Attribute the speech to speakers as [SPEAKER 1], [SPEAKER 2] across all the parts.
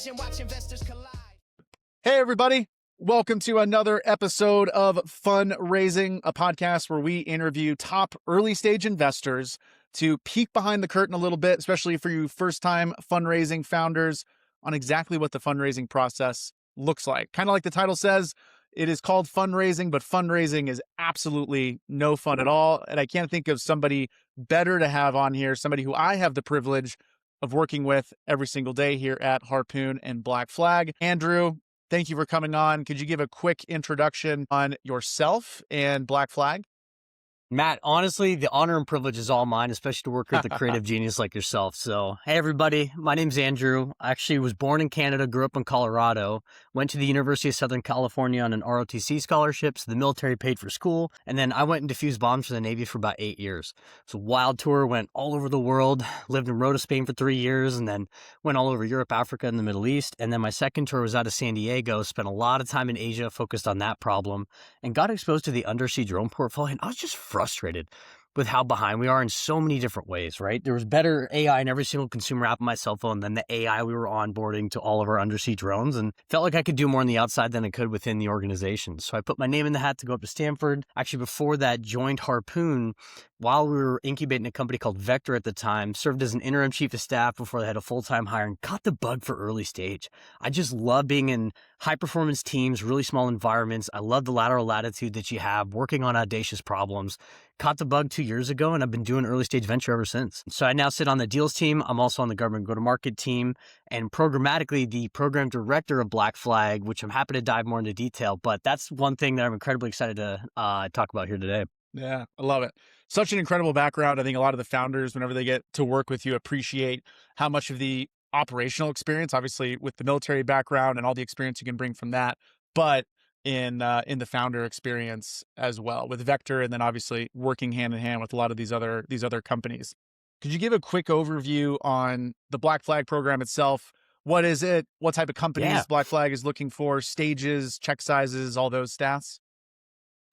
[SPEAKER 1] vision, watch investors collide.
[SPEAKER 2] Hey, everybody. Welcome to another episode of Fundraising, a podcast where we interview top early stage investors to peek behind the curtain a little bit, especially for you first-time fundraising founders, on exactly what the fundraising process looks like. Kind of like the title says, it is called fundraising, but fundraising is absolutely no fun at all. And I can't think of somebody better to have on here, somebody who I have the privilege of working with every single day here at Harpoon and Black Flag. Andrew, thank you for coming on. Could you give a quick introduction on yourself and Black Flag?
[SPEAKER 3] Matt, honestly, the honor and privilege is all mine, especially to work with a creative genius like yourself. So, hey, everybody, my name's Andrew. I actually was born in Canada, grew up in Colorado, went to the University of Southern California on an ROTC scholarship, so the military paid for school, and then I went and defused bombs for the Navy for about 8 years. So, wild tour, went all over the world, lived in Rota, Spain for 3 years, and then went all over Europe, Africa, and the Middle East. And then my second tour was out of San Diego, spent a lot of time in Asia, focused on that problem, and got exposed to the undersea drone portfolio, and I was just frustrated with how behind we are in so many different ways, right? There was better AI in every single consumer app on my cell phone than the AI we were onboarding to all of our undersea drones, and felt like I could do more on the outside than I could within the organization. So I put my name in the hat to go up to Stanford. Actually, before that, joined Harpoon while we were incubating a company called Vector at the time, served as an interim chief of staff before they had a full-time hire, and caught the bug for early stage. I just love being in high-performance teams, really small environments. I love the lateral latitude that you have, working on audacious problems. Caught the bug 2 years ago, and I've been doing early stage venture ever since. So I now sit on the deals team. I'm also on the government go-to-market team, and programmatically the program director of Black Flag, which I'm happy to dive more into detail. But that's one thing that I'm incredibly excited to talk about here today.
[SPEAKER 2] Yeah, I love it. Such an incredible background. I think a lot of the founders, whenever they get to work with you, appreciate how much of the operational experience, obviously with the military background and all the experience you can bring from that, but in the founder experience as well with Vector, and then obviously working hand in hand with a lot of these other companies. Could you give a quick overview on the Black Flag program itself? What is it? What type of companies Black Flag is looking for? Stages, check sizes, all those stats?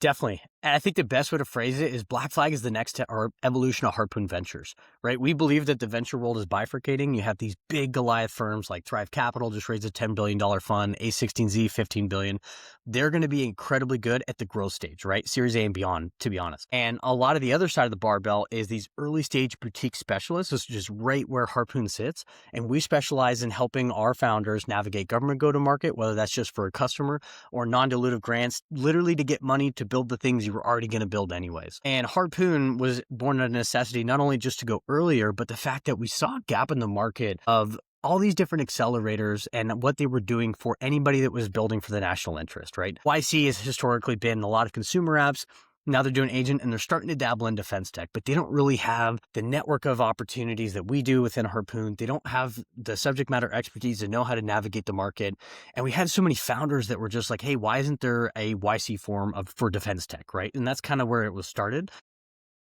[SPEAKER 3] Definitely. And I think the best way to phrase it is Black Flag is the next evolution of Harpoon Ventures, right? We believe that the venture world is bifurcating. You have these big Goliath firms like Thrive Capital, just raised a $10 billion fund, A16Z, $15 billion. They're going to be incredibly good at the growth stage, right? Series A and beyond, to be honest. And a lot of the other side of the barbell is these early stage boutique specialists, which is right where Harpoon sits. And we specialize in helping our founders navigate government go-to-market, whether that's just for a customer or non-dilutive grants, literally to get money to build the things you were already going to build anyways. And Harpoon was born out of necessity, not only just to go earlier, but the fact that we saw a gap in the market of all these different accelerators and what they were doing for anybody that was building for the national interest, right? YC has historically been a lot of consumer apps. Now they're doing agent, and they're starting to dabble in defense tech, but they don't really have the network of opportunities that we do within Harpoon. They don't have the subject matter expertise to know how to navigate the market. And we had so many founders that were just like, hey, why isn't there a YC form for defense tech, right? And that's kind of where it was started.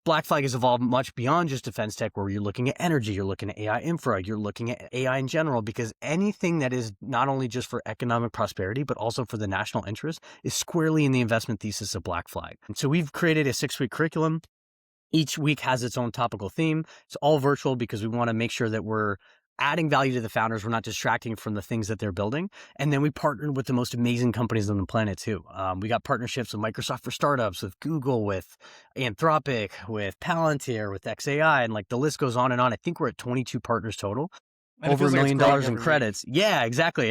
[SPEAKER 3] Black Flag has evolved much beyond just defense tech, where you're looking at energy, you're looking at AI infra, you're looking at AI in general, because anything that is not only just for economic prosperity, but also for the national interest is squarely in the investment thesis of Black Flag. And so we've created a 6-week curriculum. Each week has its own topical theme. It's all virtual because we want to make sure that we're adding value to the founders. We're not distracting from the things that they're building. And then we partnered with the most amazing companies on the planet too. We got partnerships with Microsoft for startups, with Google, with Anthropic, with Palantir, with XAI, and like the list goes on and on. I think we're at 22 partners total.
[SPEAKER 2] And
[SPEAKER 3] over $1 million in credits. Yeah, exactly.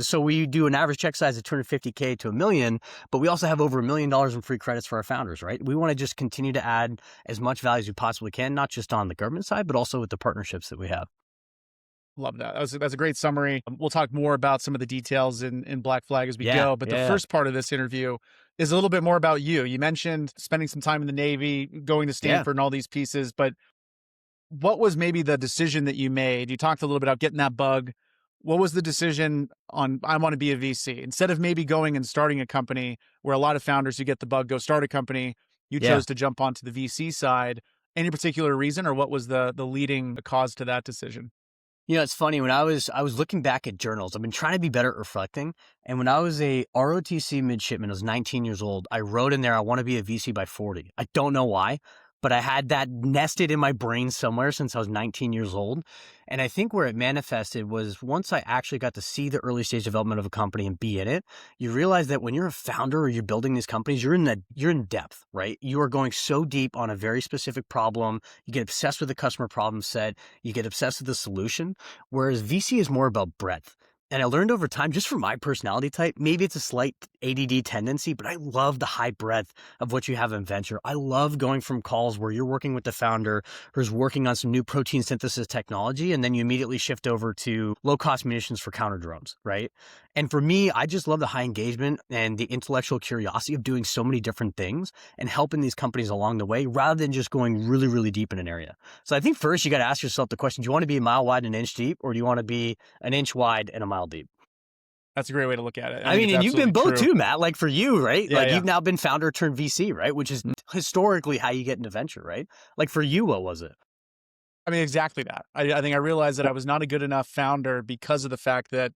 [SPEAKER 3] So we do an average check size of $250K to $1 million, but we also have over $1 million in free credits for our founders, right? We want to just continue to add as much value as we possibly can, not just on the government side, but also with the partnerships that we have.
[SPEAKER 2] Love that. That's a great summary. We'll talk more about some of the details in Black Flag as we go. But the first part of this interview is a little bit more about you. You mentioned spending some time in the Navy, going to Stanford and all these pieces, but what was maybe the decision that you made? You talked a little bit about getting that bug. What was the decision on, I want to be a VC? Instead of maybe going and starting a company where a lot of founders who get the bug go start a company, you chose to jump onto the VC side. Any particular reason, or what was the leading cause to that decision?
[SPEAKER 3] You know, it's funny, when I was looking back at journals, I've been trying to be better at reflecting. And when I was a ROTC midshipman, I was 19 years old, I wrote in there, I want to be a VC by 40. I don't know why, but I had that nested in my brain somewhere since I was 19 years old. And I think where it manifested was once I actually got to see the early stage development of a company and be in it, you realize that when you're a founder or you're building these companies, you're in depth, right? You are going so deep on a very specific problem. You get obsessed with the customer problem set. You get obsessed with the solution. Whereas VC is more about breadth. And I learned over time, just from my personality type, maybe it's a slight ADD tendency, but I love the high breadth of what you have in venture. I love going from calls where you're working with the founder who's working on some new protein synthesis technology, and then you immediately shift over to low-cost munitions for counter drones, right? And for me, I just love the high engagement and the intellectual curiosity of doing so many different things and helping these companies along the way rather than just going really, really deep in an area. So I think first you got to ask yourself the question, do you want to be a mile wide and an inch deep, or do you want to be an inch wide and a mile deep?
[SPEAKER 2] That's a great way to look at it.
[SPEAKER 3] I mean, and you've been both too, Matt, like for you, right?
[SPEAKER 2] Yeah,
[SPEAKER 3] You've now been founder turned VC, right? Which is historically how you get into venture, right? Like for you, what was it?
[SPEAKER 2] I mean, exactly that. I think I realized that I was not a good enough founder because of the fact that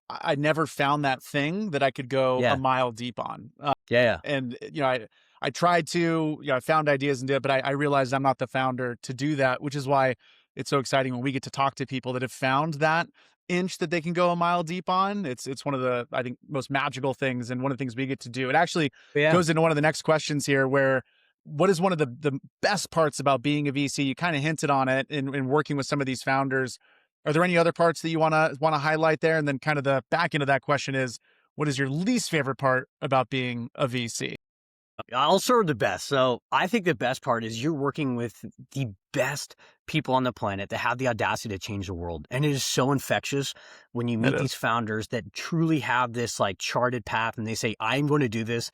[SPEAKER 2] I never found that thing that I could go a mile deep on. And, I tried to, I found ideas and did, but I realized I'm not the founder to do that, which is why it's so exciting when we get to talk to people that have found that inch that they can go a mile deep on. It's one of the, I think, most magical things, and one of the things we get to do. It actually goes into one of the next questions here, where what is one of the best parts about being a VC? You kind of hinted on it in working with some of these founders. Are there any other parts that you want to highlight there? And then kind of the back end of that question is, what is your least favorite part about being a VC?
[SPEAKER 3] I'll start with the best. So I think the best part is you're working with the best people on the planet that have the audacity to change the world. And it is so infectious when you meet these founders that truly have this like charted path and they say, I'm going to do this,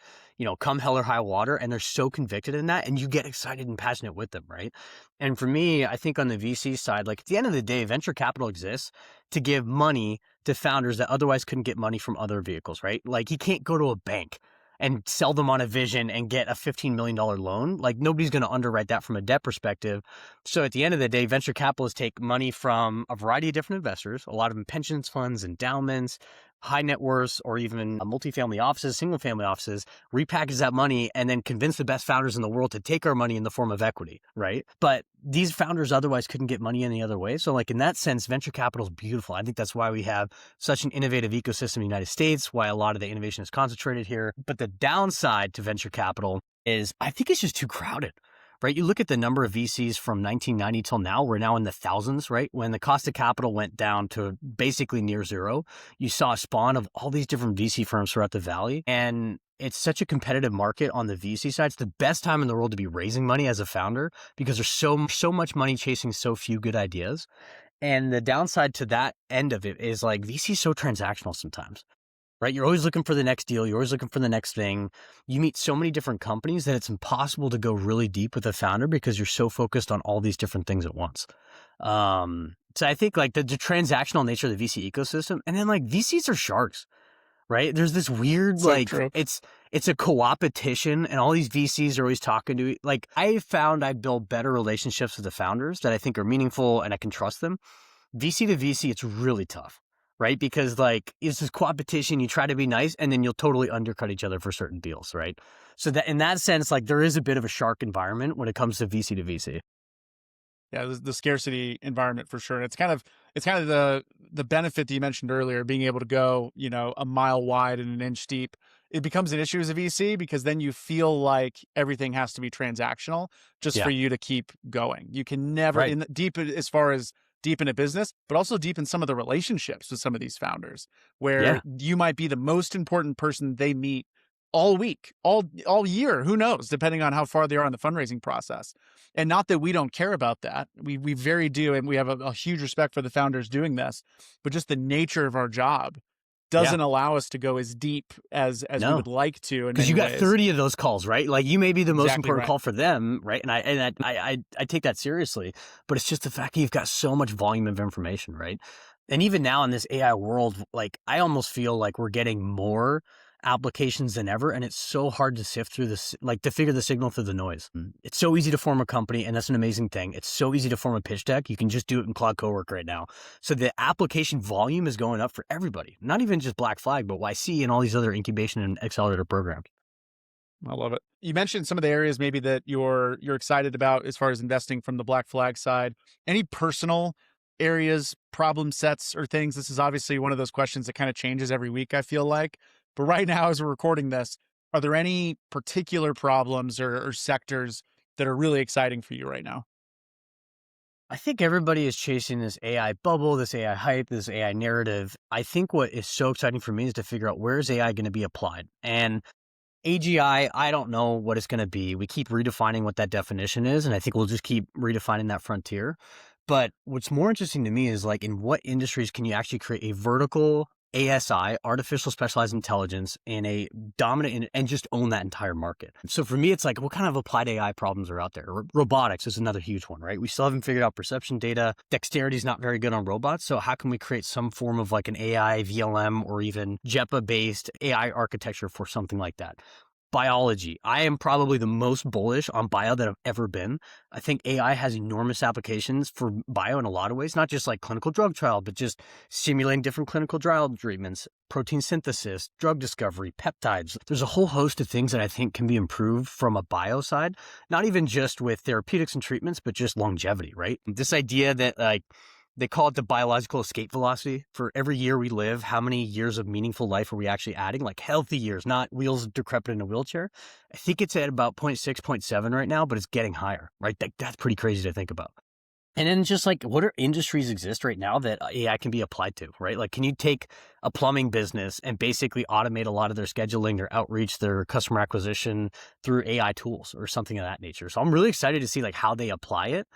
[SPEAKER 3] come hell or high water. And they're so convicted in that, and you get excited and passionate with them, right? And for me, I think on the VC side, like at the end of the day, venture capital exists to give money to founders that otherwise couldn't get money from other vehicles, right? Like you can't go to a bank and sell them on a vision and get a $15 million loan. Like nobody's going to underwrite that from a debt perspective. So at the end of the day, venture capitalists take money from a variety of different investors, a lot of them pensions funds, endowments, high net worths, or even multifamily offices, single family offices, repackage that money and then convince the best founders in the world to take our money in the form of equity, right? But these founders otherwise couldn't get money any other way. So like in that sense, venture capital is beautiful. I think that's why we have such an innovative ecosystem in the United States, why a lot of the innovation is concentrated here. But the downside to venture capital is I think it's just too crowded. Right? You look at the number of VCs from 1990 till now, we're now in the thousands, right? When the cost of capital went down to basically near zero, you saw a spawn of all these different VC firms throughout the valley. And it's such a competitive market on the VC side. It's the best time in the world to be raising money as a founder because there's so much money chasing so few good ideas. And the downside to that end of it is like VC is so transactional sometimes. Right? You're always looking for the next deal. You're always looking for the next thing. You meet so many different companies that it's impossible to go really deep with a founder because you're so focused on all these different things at once. So I think like the transactional nature of the VC ecosystem, and then like VCs are sharks, right? There's this weird, it's a co-opetition, and all these VCs are always talking to, like I found I build better relationships with the founders that I think are meaningful and I can trust them. VC to VC, it's really tough. Right? Because like it's this competition, you try to be nice and then you'll totally undercut each other for certain deals, right? So that in that sense, like there is a bit of a shark environment when it comes to VC.
[SPEAKER 2] Yeah, the scarcity environment for sure. And it's kind of the benefit that you mentioned earlier, being able to go, a mile wide and an inch deep. It becomes an issue as a VC because then you feel like everything has to be transactional just for you to keep going. You can never deep as far as deep in a business, but also deep in some of the relationships with some of these founders where you might be the most important person they meet all week, all year, who knows, depending on how far they are in the fundraising process. And not that we don't care about that. We very do. And we have a huge respect for the founders doing this, but just the nature of our job doesn't allow us to go as deep as we would like to.
[SPEAKER 3] Because you got 30 of those calls, right? Like you may be the most important call for them, right? And I take that seriously, but it's just the fact that you've got so much volume of information, right? And even now in this AI world, like I almost feel like we're getting more applications than ever, and it's so hard to sift through this, like to figure the signal through the noise. It's so easy to form a company, and that's an amazing thing. It's so easy to form a pitch deck. You can just do it in Cloud Cowork right now. So the application volume is going up for everybody, not even just Black Flag, but YC and all these other incubation and accelerator programs.
[SPEAKER 2] I love it. You mentioned some of the areas maybe that you're excited about as far as investing from the Black Flag side. Any personal areas, problem sets, or things? This is obviously one of those questions that kind of changes every week, I feel like. But right now, as we're recording this, are there any particular problems or sectors that are really exciting for you right now?
[SPEAKER 3] I think everybody is chasing this AI bubble, this AI hype, this AI narrative. I think what is so exciting for me is to figure out where is AI going to be applied. And AGI, I don't know what it's going to be. We keep redefining what that definition is, and I think we'll just keep redefining that frontier. But what's more interesting to me is like in what industries can you actually create a vertical ASI, artificial specialized intelligence, in a dominant and just own that entire market. So for me, it's like, what kind of applied AI problems are out there? Robotics is another huge one, right? We still haven't figured out perception data. Dexterity is not very good on robots. So how can we create some form of like an AI, VLM, or even JEPA-based AI architecture for something like that? Biology. I am probably the most bullish on bio that I've ever been. I think AI has enormous applications for bio in a lot of ways, not just like clinical drug trial, but just simulating different clinical trial treatments, protein synthesis, drug discovery, peptides. There's a whole host of things that I think can be improved from a bio side, not even just with therapeutics and treatments, but just longevity, right? This idea that like, they call it the biological escape velocity. For every year we live, how many years of meaningful life are we actually adding? Like healthy years, not wheels decrepit in a wheelchair. I think it's at about 0.6, 0.7 right now, but it's getting higher, right? That's pretty crazy to think about. And then just like, what are industries exist right now that AI can be applied to, right? Like, can you take a plumbing business and basically automate a lot of their scheduling, their outreach, their customer acquisition through AI tools or something of that nature? So I'm really excited to see like how they apply it.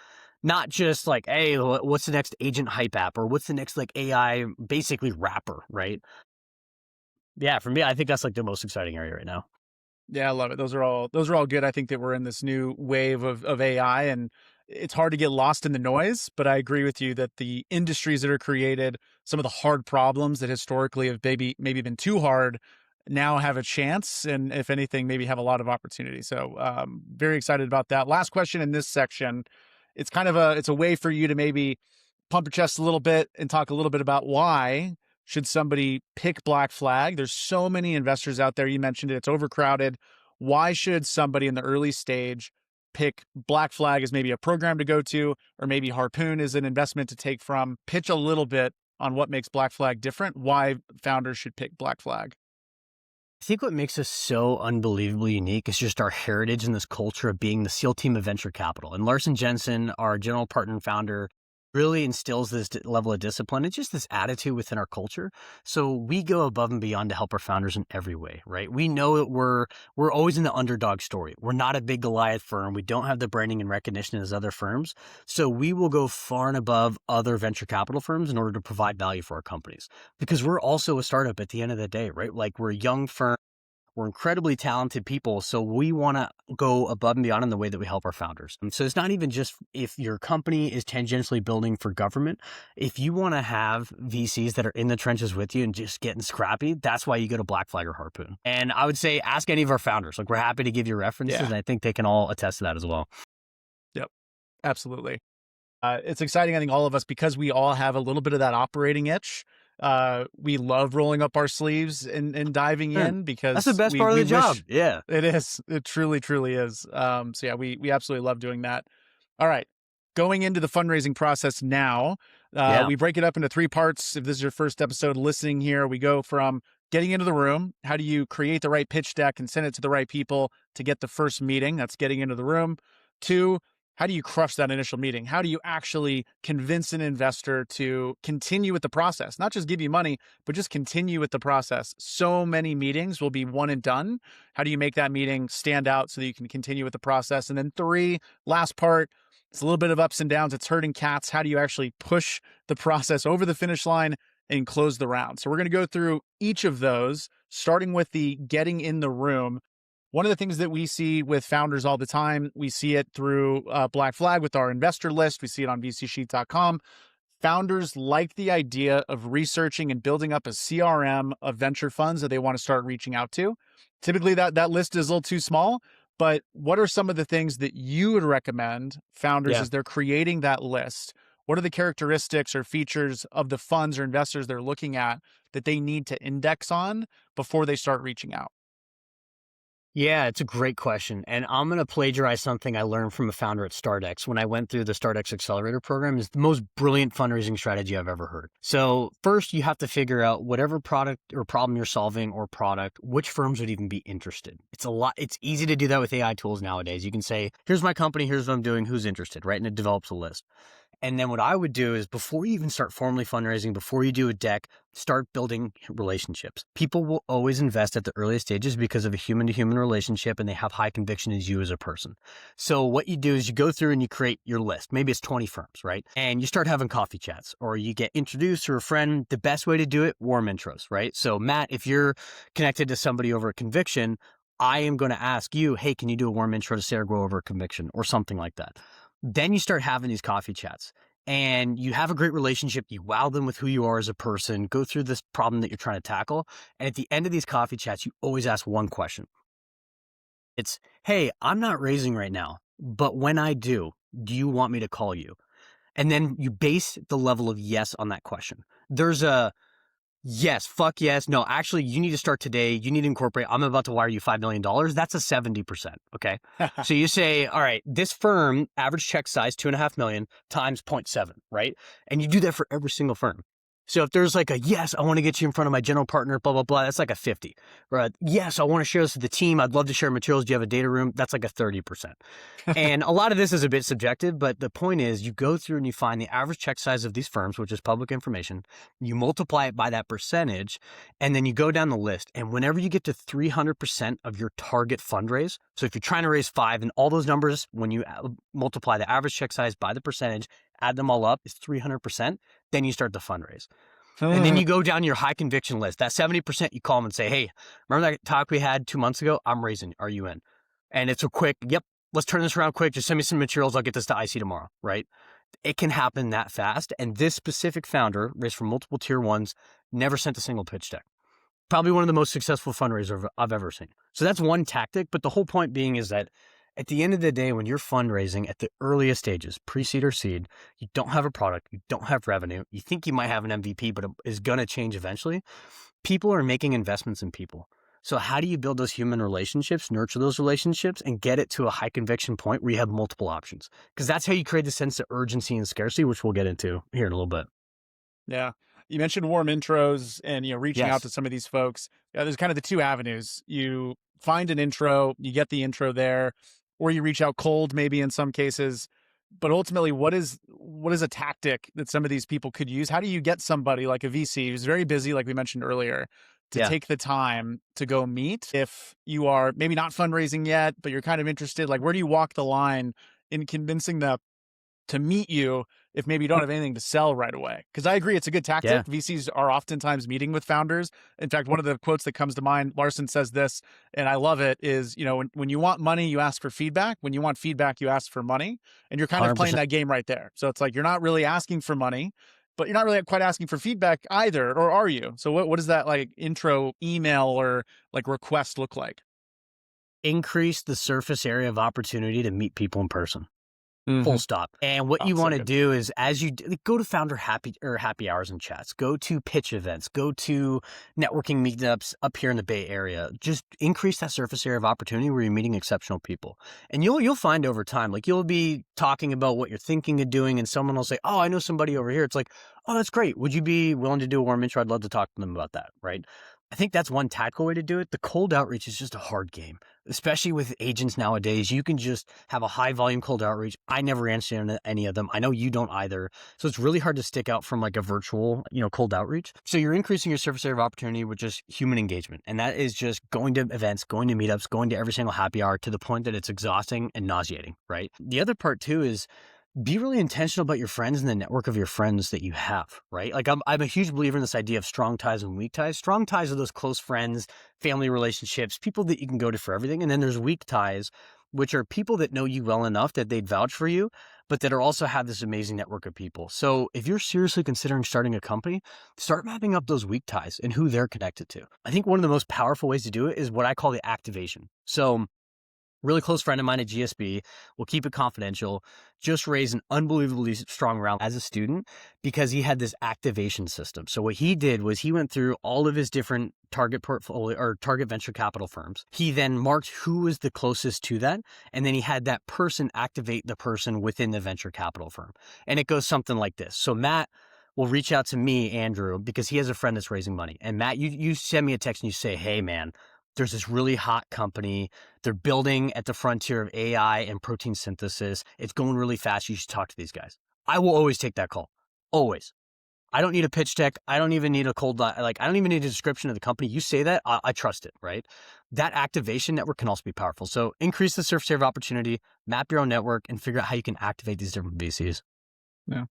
[SPEAKER 3] Not just like, hey, what's the next agent hype app or what's the next like AI basically wrapper, right? Yeah, for me, I think that's like the most exciting area right now.
[SPEAKER 2] Yeah, I love it. Those are all good. I think that we're in this new wave of AI, and it's hard to get lost in the noise, but I agree with you that the industries that are created, some of the hard problems that historically have maybe been too hard, now have a chance, and if anything, maybe have a lot of opportunity. So, very excited about that. Last question in this section. It's a way for you to maybe pump your chest a little bit and talk a little bit about why should somebody pick Black Flag. There's so many investors out there. You mentioned it, it's overcrowded. Why should somebody in the early stage pick Black Flag as maybe a program to go to, or maybe Harpoon is an investment to take from? Pitch a little bit on what makes Black Flag different, why founders should pick Black Flag.
[SPEAKER 3] I think what makes us so unbelievably unique is just our heritage and this culture of being the SEAL team of venture capital. And Larson Jensen, our general partner and founder, really instills this level of discipline. It's just this attitude within our culture. So we go above and beyond to help our founders in every way, right? We know that we're always in the underdog story. We're not a big Goliath firm. We don't have the branding and recognition as other firms. So we will go far and above other venture capital firms in order to provide value for our companies, because we're also a startup at the end of the day, right? Like, we're a young firm. We're incredibly talented people, so we want to go above and beyond in the way that we help our founders. And so it's not even just if your company is tangentially building for government. If you want to have VCs that are in the trenches with you and just getting scrappy, that's why you go to Black Flag or Harpoon. And I would say ask any of our founders. Like, we're happy to give you references,
[SPEAKER 2] Yeah.
[SPEAKER 3] and I think they can all attest to that as well.
[SPEAKER 2] Yep. Absolutely. It's exciting, I think, all of us, because we all have a little bit of that operating itch. We love rolling up our sleeves and diving in, because
[SPEAKER 3] That's the best part of the job. Yeah.
[SPEAKER 2] it is. It truly, truly is. So yeah, we absolutely love doing that. All right. Going into the fundraising process now,
[SPEAKER 3] Yeah.
[SPEAKER 2] we break it up into three parts. If this is your first episode listening here, we go from getting into the room. How do you create the right pitch deck and send it to the right people to get the first meeting? That's getting into the room. Two, how do you crush that initial meeting? How do you actually convince an investor to continue with the process? Not just give you money, but just continue with the process. So many meetings will be one and done. How do you make that meeting stand out so that you can continue with the process? And then three, last part, it's a little bit of ups and downs. It's herding cats. How do you actually push the process over the finish line and close the round? So we're going to go through each of those, starting with the getting in the room. One of the things that we see with founders all the time, we see it through Black Flag with our investor list. We see it on vcsheet.com. Founders like the idea of researching and building up a CRM of venture funds that they want to start reaching out to. Typically, that list is a little too small, but what are some of the things that you would recommend founders as they're creating that list? What are the characteristics or features of the funds or investors they're looking at that they need to index on before they start reaching out?
[SPEAKER 3] Yeah, it's a great question. And I'm going to plagiarize something I learned from a founder at StartX when I went through the StartX Accelerator program. Is the most brilliant fundraising strategy I've ever heard. So first you have to figure out whatever product or problem you're solving or product, which firms would even be interested. It's easy to do that with AI tools nowadays. You can say, here's my company, here's what I'm doing, who's interested, right? And it develops a list. And then what I would do is before you even start formally fundraising, before you do a deck, start building relationships. People will always invest at the earliest stages because of a human to human relationship, and they have high conviction in you as a person. So what you do is you go through and you create your list. Maybe it's 20 firms, right? And you start having coffee chats, or you get introduced to a friend. The best way to do it, warm intros, right? So Matt, if you're connected to somebody over a conviction, I am going to ask you, hey, can you do a warm intro to Sarah Grow over a conviction or something like that? Then you start having these coffee chats and you have a great relationship. You wow them with who you are as a person, go through this problem that you're trying to tackle. And at the end of these coffee chats, you always ask one question. It's, hey, I'm not raising right now, but when I do you want me to call you? And then you base the level of yes on that question. There's a yes, fuck yes. No, actually, you need to start today. You need to incorporate. I'm about to wire you $5 million. That's a 70%. Okay. So you say, all right, this firm, average check size, 2.5 million times 0.7, right? And you do that for every single firm. So if there's like a, yes, I want to get you in front of my general partner, blah, blah, blah, that's like a 50. Or yes, I want to share this with the team. I'd love to share materials. Do you have a data room? That's like a 30%. And a lot of this is a bit subjective, but the point is you go through and you find the average check size of these firms, which is public information. You multiply it by that percentage, and then you go down the list. And whenever you get to 300% of your target fundraise, so if you're trying to raise 5 and all those numbers, when you multiply the average check size by the percentage, add them all up, it's 300%. Then you start the fundraise. And then you go down your high conviction list. That 70%, you call them and say, hey, remember that talk we had 2 months ago? I'm raising. Are you in? And it's a quick, yep, let's turn this around quick. Just send me some materials. I'll get this to IC tomorrow, right? It can happen that fast. And this specific founder, raised from multiple tier ones, never sent a single pitch deck. Probably one of the most successful fundraisers I've ever seen. So that's one tactic. But the whole point being is that at the end of the day, when you're fundraising at the earliest stages, pre-seed or seed, you don't have a product, you don't have revenue, you think you might have an MVP, but it is going to change eventually. People are making investments in people. So how do you build those human relationships, nurture those relationships, and get it to a high conviction point where you have multiple options? Because that's how you create the sense of urgency and scarcity, which we'll get into here in a little bit.
[SPEAKER 2] Yeah. You mentioned warm intros and, reaching
[SPEAKER 3] Yes.
[SPEAKER 2] out to some of these folks. There's kind of the two avenues. You find an intro, you get the intro there, or you reach out cold, maybe in some cases. But ultimately, what is a tactic that some of these people could use? How do you get somebody like a VC who's very busy, like we mentioned earlier, to take the time to go meet? If you are maybe not fundraising yet, but you're kind of interested, like where do you walk the line in convincing them to meet you if maybe you don't have anything to sell right away? Because I agree, it's a good tactic.
[SPEAKER 3] Yeah.
[SPEAKER 2] VCs are oftentimes meeting with founders. In fact, one of the quotes that comes to mind, Larson says this, and I love it, is, when you want money, you ask for feedback. When you want feedback, you ask for money. And you're kind of playing
[SPEAKER 3] 100%.
[SPEAKER 2] that game right there. So it's like, you're not really asking for money, but you're not really quite asking for feedback either, or are you? So what does that like intro email or like request look like?
[SPEAKER 3] Increase the surface area of opportunity to meet people in person. Full stop. And what you
[SPEAKER 2] so
[SPEAKER 3] want to
[SPEAKER 2] good.
[SPEAKER 3] do is, as you go to founder happy hours and chats, go to pitch events, go to networking meetups up here in the Bay Area. Just increase that surface area of opportunity where you're meeting exceptional people. And you'll find over time, like you'll be talking about what you're thinking of doing, and someone will say, "Oh, I know somebody over here." It's like, "Oh, that's great. Would you be willing to do a warm intro? I'd love to talk to them about that." Right? I think that's one tactical way to do it. The cold outreach is just a hard game, especially with agents nowadays. You can just have a high volume cold outreach. I never answer any of them. I know you don't either. So it's really hard to stick out from like a virtual, cold outreach. So you're increasing your surface area of opportunity with just human engagement. And that is just going to events, going to meetups, going to every single happy hour to the point that it's exhausting and nauseating, right? The other part too is be really intentional about your friends and the network of your friends that you have, right? Like I'm a huge believer in this idea of strong ties and weak ties. Strong ties are those close friends, family relationships, people that you can go to for everything. And then there's weak ties, which are people that know you well enough that they'd vouch for you, but that are also have this amazing network of people. So if you're seriously considering starting a company, start mapping up those weak ties and who they're connected to. I think one of the most powerful ways to do it is what I call the activation. So Really close friend of mine at GSB. We'll keep it confidential. Just raised an unbelievably strong round as a student because he had this activation system. So what he did was he went through all of his different target portfolio or target venture capital firms. He then marked who was the closest to that. And then he had that person activate the person within the venture capital firm. And it goes something like this. So Matt will reach out to me, Andrew, because he has a friend that's raising money. And Matt, you send me a text and you say, hey man, there's this really hot company. They're building at the frontier of AI and protein synthesis. It's going really fast. You should talk to these guys. I will always take that call. Always. I don't need a pitch deck. I don't even need a I don't even need a description of the company. You say that, I trust it, right? That activation network can also be powerful. So increase the surface area of opportunity, map your own network, and figure out how you can activate these different VCs.
[SPEAKER 2] Yeah.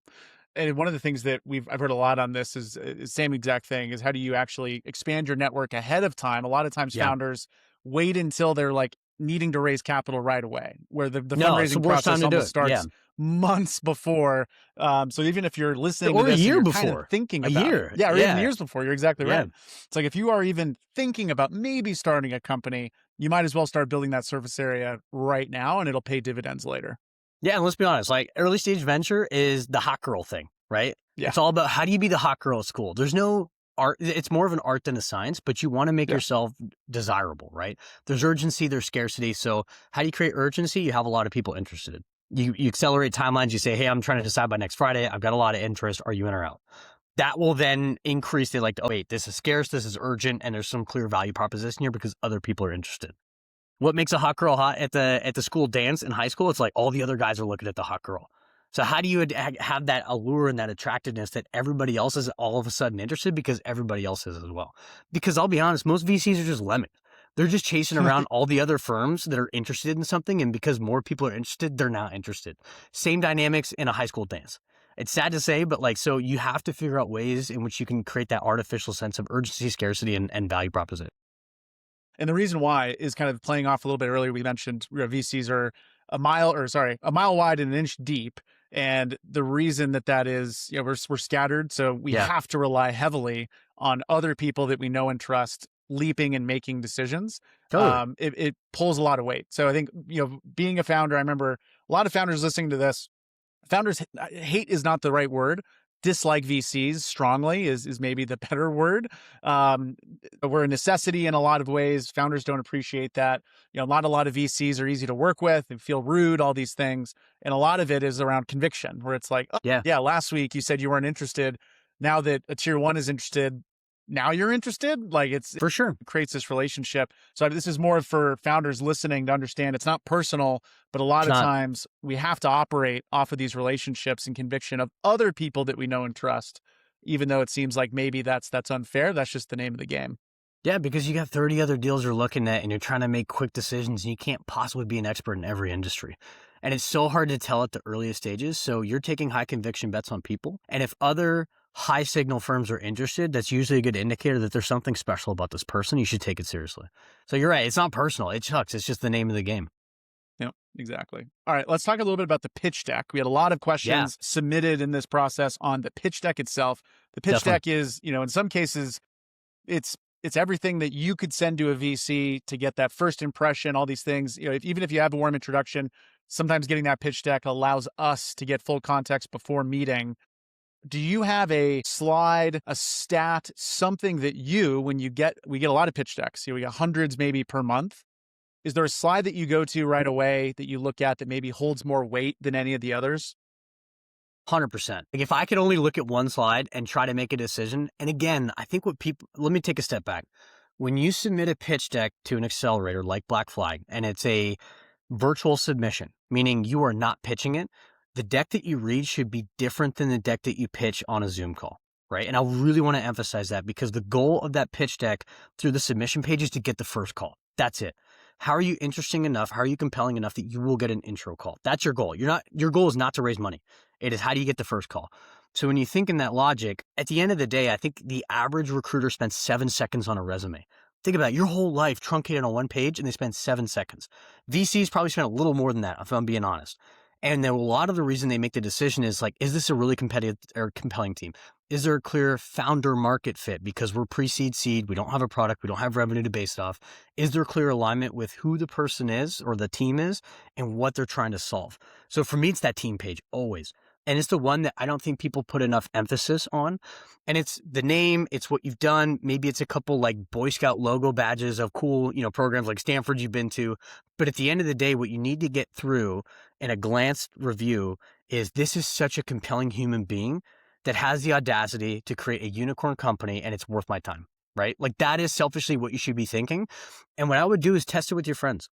[SPEAKER 2] And one of the things that I've heard a lot on this is same exact thing is how do you actually expand your network ahead of time? A lot of times founders wait until they're like needing to raise capital right away, where the fundraising process almost starts months before. So even if you're listening
[SPEAKER 3] or
[SPEAKER 2] to this,
[SPEAKER 3] a year
[SPEAKER 2] you're
[SPEAKER 3] before,
[SPEAKER 2] kind of thinking
[SPEAKER 3] about
[SPEAKER 2] it. Yeah, or even years before. You're exactly right. It's like if you are even thinking about maybe starting a company, you might as well start building that surface area right now, and it'll pay dividends later.
[SPEAKER 3] Yeah, and let's be honest, like early stage venture is the hot girl thing, right? Yeah. It's all about how do you be the hot girl at school? There's no art. It's more of an art than a science, but you want to make yourself desirable, right? There's urgency, there's scarcity. So how do you create urgency? You have a lot of people interested. You accelerate timelines. You say, hey, I'm trying to decide by next Friday. I've got a lot of interest. Are you in or out? That will then increase the like, oh wait, this is scarce, this is urgent, and there's some clear value proposition here because other people are interested. What makes a hot girl hot at the school dance in high school? It's like all the other guys are looking at the hot girl. So how do you have that allure and that attractiveness that everybody else is all of a sudden interested because everybody else is as well? Because I'll be honest, most VCs are just lemons. They're just chasing around all the other firms that are interested in something. And because more people are interested, they're not interested. Same dynamics in a high school dance. It's sad to say, but like, so you have to figure out ways in which you can create that artificial sense of urgency, scarcity, and value proposition.
[SPEAKER 2] And the reason why is kind of playing off a little bit earlier. We mentioned VCs are a mile wide and an inch deep. And the reason that is, we're scattered. So we have to rely heavily on other people that we know and trust leaping and making decisions. Totally. It pulls a lot of weight. So I think, being a founder, I remember a lot of founders listening to this. Founders hate is not the right word. Dislike VCs strongly is maybe the better word. We're a necessity in a lot of ways. Founders don't appreciate that. Not a lot of VCs are easy to work with and feel rude, all these things. And a lot of it is around conviction, where it's like, last week you said you weren't interested. Now that a tier one is interested, now you're interested. Like it creates this relationship. So this is more for founders listening to understand it's not personal, but a lot of times we have to operate off of these relationships and conviction of other people that we know and trust, even though it seems like maybe that's unfair. That's just the name of the game.
[SPEAKER 3] Yeah, because you got 30 other deals you're looking at and you're trying to make quick decisions and you can't possibly be an expert in every industry. And it's so hard to tell at the earliest stages. So you're taking high conviction bets on people. And if other high signal firms are interested, that's usually a good indicator that there's something special about this person. You should take it seriously. So you're right. It's not personal. It sucks. It's just the name of the game.
[SPEAKER 2] Yeah, exactly. All right. Let's talk a little bit about the pitch deck. We had a lot of questions submitted in this process on the pitch deck itself. The pitch deck is, in some cases, it's everything that you could send to a VC to get that first impression, all these things. Even if you have a warm introduction, sometimes getting that pitch deck allows us to get full context before meeting. Do you have a slide, a stat, something that we get a lot of pitch decks. We get hundreds maybe per month. Is there a slide that you go to right away that you look at that maybe holds more weight than any of the others?
[SPEAKER 3] 100%. Like if I could only look at one slide and try to make a decision. And again, I think let me take a step back. When you submit a pitch deck to an accelerator like Black Flag, and it's a virtual submission, meaning you are not pitching it, the deck that you read should be different than the deck that you pitch on a Zoom call, right? And I really want to emphasize that because the goal of that pitch deck through the submission page is to get the first call. That's it. How are you interesting enough? How are you compelling enough that you will get an intro call? That's your goal. Your goal is not to raise money. It is how do you get the first call? So when you think in that logic, at the end of the day, I think the average recruiter spends 7 seconds on a resume. Think about it, your whole life truncated on one page and they spend 7 seconds. VCs probably spend a little more than that, if I'm being honest. And then a lot of the reason they make the decision is like, is this a really competitive or compelling team? Is there a clear founder market fit? Because we're pre-seed seed, we don't have a product, we don't have revenue to base it off. Is there clear alignment with who the person is or the team is and what they're trying to solve? So for me, it's that team page always. And it's the one that I don't think people put enough emphasis on. And it's the name, it's what you've done. Maybe it's a couple like Boy Scout logo badges of cool, programs like Stanford you've been to. But at the end of the day, what you need to get through in a glance review is this is such a compelling human being that has the audacity to create a unicorn company and it's worth my time, right? Like that is selfishly what you should be thinking. And what I would do is test it with your friends.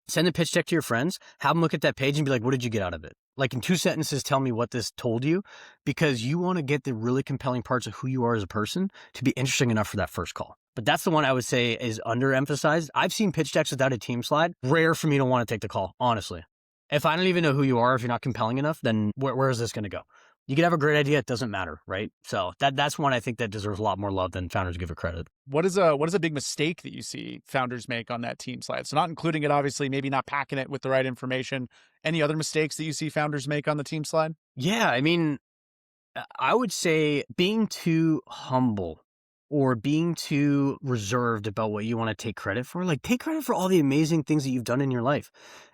[SPEAKER 3] Send a pitch deck to your friends, have them look at that page and be like, what did you get out of it? Like in 2 sentences, tell me what this told you, because you want to get the really compelling parts of who you are as a person to be interesting enough for that first call. But that's the one I would say is underemphasized. I've seen pitch decks without a team slide. Rare for me to want to take the call, honestly. If I don't even know who you are, if you're not compelling enough, then where is this going to go? You could have a great idea. It doesn't matter, right? So that's one I think that deserves a lot more love than founders give it credit.
[SPEAKER 2] What is a big mistake that you see founders make on that team slide? So not including it, obviously, maybe not packing it with the right information. Any other mistakes that you see founders make on the team slide?
[SPEAKER 3] Yeah, I mean, I would say being too humble or being too reserved about what you want to take credit for. Like take credit for all the amazing things that you've done in your life.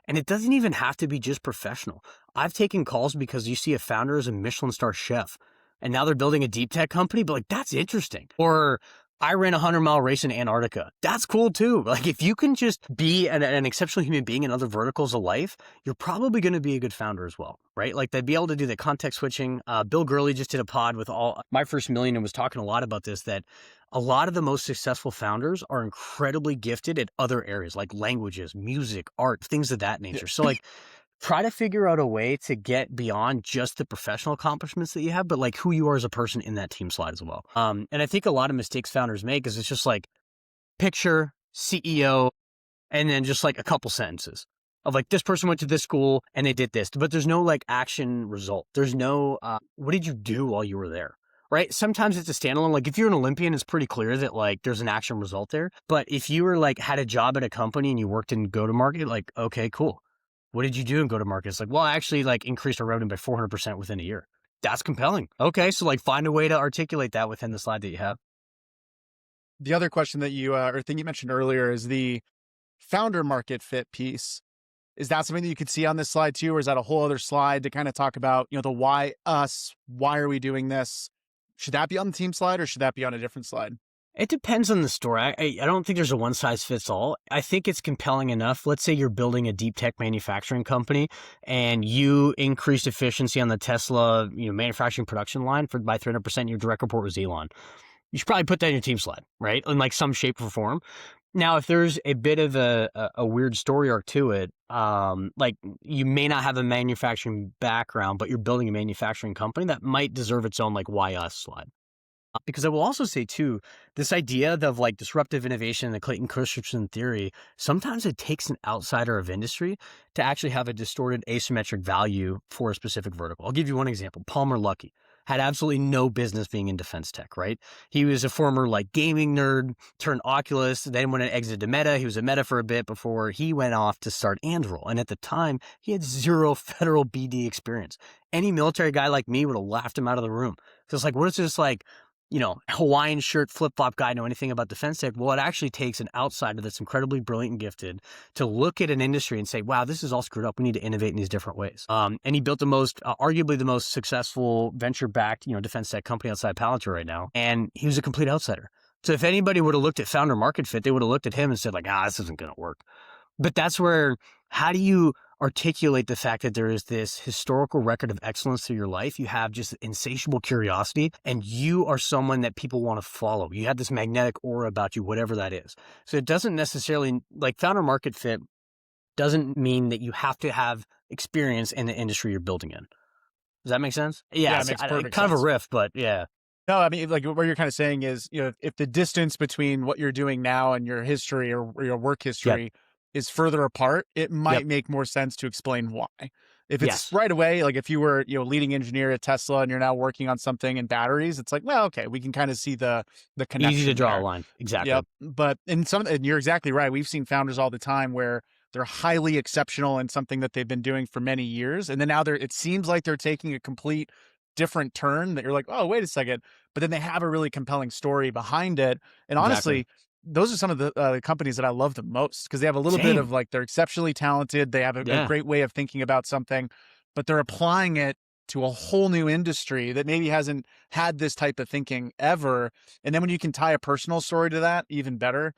[SPEAKER 3] And it doesn't even have to be just professional. I've taken calls because you see a founder as a Michelin star chef and now they're building a deep tech company, but like that's interesting. Or I ran a 100-mile race in Antarctica. That's cool too. Like if you can just be an exceptional human being in other verticals of life, you're probably going to be a good founder as well, right? Like they'd be able to do the context switching. Bill Gurley just did a pod with all My First Million and was talking a lot about this, that a lot of the most successful founders are incredibly gifted at other areas like languages, music, art, things of that nature. So like try to figure out a way to get beyond just the professional accomplishments that you have, but like who you are as a person in that team slide as well. And I think a lot of mistakes founders make is it's just like picture, CEO, and then just like a couple sentences of like, this person went to this school and they did this, but there's no like action result. There's no, what did you do while you were there? Right? Sometimes it's a standalone. Like if you're an Olympian, it's pretty clear that like there's an action result there. But if you were like had a job at a company and you worked in go-to-market, like, okay, cool. What did you do in go-to-market? It's like, well, I actually like increased our revenue by 400% within a year. That's compelling. Okay. So like find a way to articulate that within the slide that you have.
[SPEAKER 2] The other question that you, or thing you mentioned earlier is the founder market fit piece. Is that something that you could see on this slide too? Or is that a whole other slide to kind of talk about, the why us, why are we doing this? Should that be on the team slide or should that be on a different slide?
[SPEAKER 3] It depends on the story. I don't think there's a one size fits all. I think it's compelling enough. Let's say you're building a deep tech manufacturing company and you increased efficiency on the Tesla, manufacturing production line by 300%. Your direct report was Elon. You should probably put that in your team slide, right? In like some shape or form. Now, if there's a bit of a weird story arc to it, like you may not have a manufacturing background, but you're building a manufacturing company, that might deserve its own like why us slide. Because I will also say too, this idea of like disruptive innovation and the Clayton Christensen theory, sometimes it takes an outsider of industry to actually have a distorted asymmetric value for a specific vertical. I'll give you one example. Palmer Luckey had absolutely no business being in defense tech, right? He was a former like gaming nerd turned Oculus. Then when it exited to Meta, he was at Meta for a bit before he went off to start Anduril. And at the time, he had zero federal BD experience. Any military guy like me would have laughed him out of the room. So it's like, what is this like, Hawaiian shirt, flip-flop guy know anything about defense tech? Well, it actually takes an outsider that's incredibly brilliant and gifted to look at an industry and say, wow, this is all screwed up. We need to innovate in these different ways. And he built arguably the most successful venture-backed, defense tech company outside Palantir right now. And he was a complete outsider. So if anybody would have looked at founder market fit, they would have looked at him and said like, this isn't going to work. But that's where, how do you articulate the fact that there is this historical record of excellence through your life? You have just insatiable curiosity and you are someone that people want to follow. You have this magnetic aura about you, whatever that is. So it doesn't necessarily, like founder market fit doesn't mean that you have to have experience in the industry you're building in. Does that make sense? Yeah,
[SPEAKER 2] it makes perfect
[SPEAKER 3] kind
[SPEAKER 2] sense.
[SPEAKER 3] of a riff, but yeah.
[SPEAKER 2] No, I mean, like what you're kind of saying is, if the distance between what you're doing now and your history or your work history is further apart, it might make more sense to explain why. If it's right away, like if you were, leading engineer at Tesla and you're now working on something in batteries, it's like, well, okay, we can kind of see the connection.
[SPEAKER 3] Easy to draw
[SPEAKER 2] there.
[SPEAKER 3] a line. Exactly.
[SPEAKER 2] Yep. But and you're exactly right. We've seen founders all the time where they're highly exceptional in something that they've been doing for many years. And then now it seems like they're taking a complete different turn that you're like, oh, wait a second. But then they have a really compelling story behind it. And
[SPEAKER 3] Exactly.
[SPEAKER 2] honestly, those are some of the companies that I love the most because they have a little bit of
[SPEAKER 3] Same.
[SPEAKER 2] like, they're exceptionally talented. They have a
[SPEAKER 3] Yeah.
[SPEAKER 2] great way of thinking about something, but they're applying it to a whole new industry that maybe hasn't had this type of thinking ever. And then when you can tie a personal story to that, even better.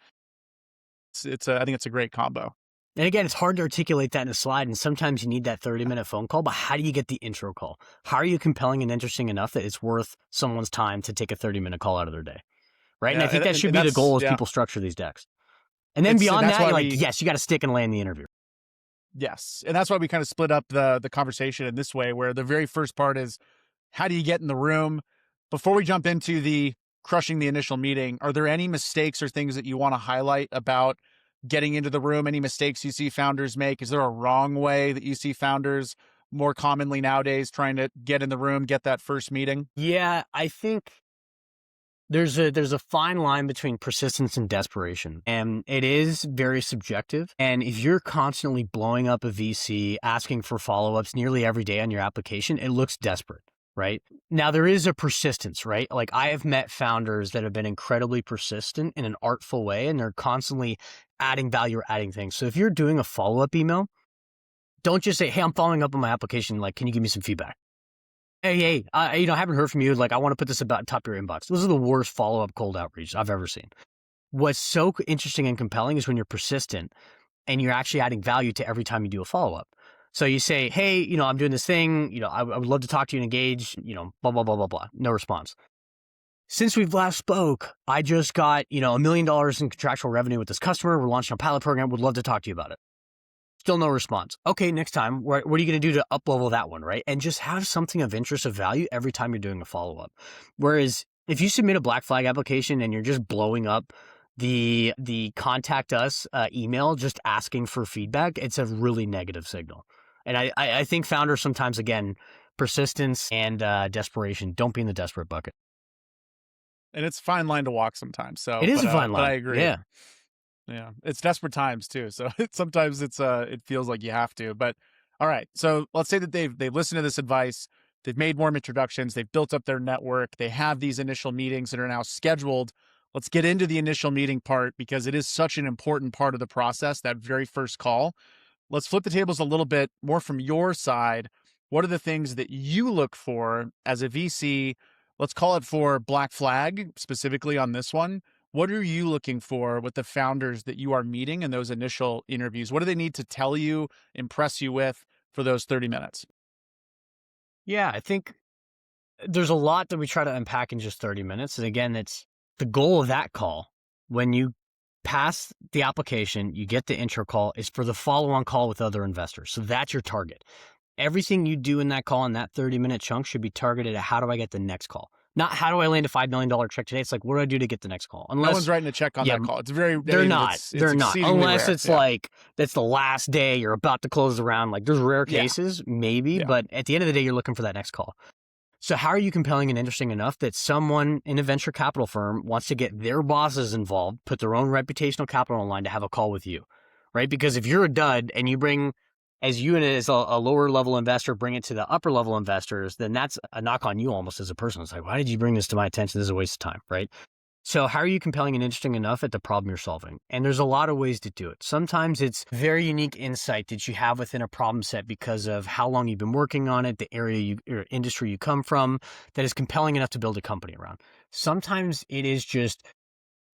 [SPEAKER 2] I think it's a great combo.
[SPEAKER 3] And again, it's hard to articulate that in a slide, and sometimes you need that 30-minute phone call, but how do you get the intro call? How are you compelling and interesting enough that it's worth someone's time to take a 30-minute call out of their day, right? And I
[SPEAKER 2] Yeah,
[SPEAKER 3] think that should
[SPEAKER 2] and
[SPEAKER 3] be the
[SPEAKER 2] that's
[SPEAKER 3] goal as
[SPEAKER 2] yeah.
[SPEAKER 3] people structure these decks. And then beyond
[SPEAKER 2] That's
[SPEAKER 3] that,
[SPEAKER 2] why
[SPEAKER 3] you're like, yes, you got to stick and land the interview.
[SPEAKER 2] yes, and that's why we kind of split up the conversation in this way, where the very first part is how do you get in the room? Before we jump into the crushing the initial meeting, are there any mistakes or things that you want to highlight about getting into the room? Any mistakes you see founders make? Is there a wrong way that you see founders more commonly nowadays trying to get in the room, get that first meeting?
[SPEAKER 3] Yeah, I think there's a fine line between persistence and desperation, and it is very subjective. And if you're constantly blowing up a VC, asking for follow-ups nearly every day on your application, it looks desperate, right? Now, there is a persistence, right? Like, I have met founders that have been incredibly persistent in an artful way, and they're constantly adding value or adding things. So if you're doing a follow-up email, don't just say, hey, I'm following up on my application. Like, can you give me some feedback? Hey, I haven't heard from you. Like, I want to put this about top of your inbox. Those are the worst follow-up cold outreach I've ever seen. What's so interesting and compelling is when you're persistent and you're actually adding value to every time you do a follow-up. So you say, hey, I'm doing this thing. I would love to talk to you and engage, blah, blah, blah, blah, blah. No response. Since we've last spoke, I just got, $1 million in contractual revenue with this customer. We're launching a pilot program. Would love to talk to you about it. Still no response. Okay, next time, what are you going to do to up-level that one, right? And just have something of interest of value every time you're doing a follow-up. Whereas if you submit a black flag application and you're just blowing up the contact us email, just asking for feedback, it's a really negative signal. And I think founders sometimes, again, persistence and desperation, don't be in the desperate bucket.
[SPEAKER 2] And it's a fine line to walk sometimes. So
[SPEAKER 3] It is a fine line.
[SPEAKER 2] But I agree.
[SPEAKER 3] Yeah.
[SPEAKER 2] Yeah, it's desperate times too. So sometimes it feels like you have to. But all right, so let's say that they've listened to this advice, they've made warm introductions, they've built up their network, they have these initial meetings that are now scheduled. Let's get into the initial meeting part because it is such an important part of the process, that very first call. Let's flip the tables a little bit more from your side. What are the things that you look for as a VC? Let's call it for black flag specifically on this one. What are you looking for with the founders that you are meeting in those initial interviews? What do they need to tell you, impress you with for those 30 minutes?
[SPEAKER 3] Yeah, I think there's a lot that we try to unpack in just 30 minutes. And again, it's the goal of that call. When you pass the application, you get the intro call, is for the follow-on call with other investors. So that's your target. Everything you do in that call, in that 30-minute chunk, should be targeted at how do I get the next call? Not how do I land a $5 million check today? It's like, what do I do to get the next call?
[SPEAKER 2] Unless, no one's writing a check on that call. It's very,
[SPEAKER 3] they're not. They're not. Unless
[SPEAKER 2] rare.
[SPEAKER 3] It's like, that's the last day, you're about to close the round. Like, there's rare cases, maybe, but at the end of the day, you're looking for that next call. So how are you compelling and interesting enough that someone in a venture capital firm wants to get their bosses involved, put their own reputational capital on line to have a call with you, right? Because if you're a dud and you bring, as a lower level investor, bring it to the upper level investors, then that's a knock on you almost as a person. It's like, why did you bring this to my attention? This is a waste of time, right? So how are you compelling and interesting enough at the problem you're solving? And there's a lot of ways to do it. Sometimes it's very unique insight that you have within a problem set because of how long you've been working on it, the area or industry you come from, that is compelling enough to build a company around. Sometimes it is just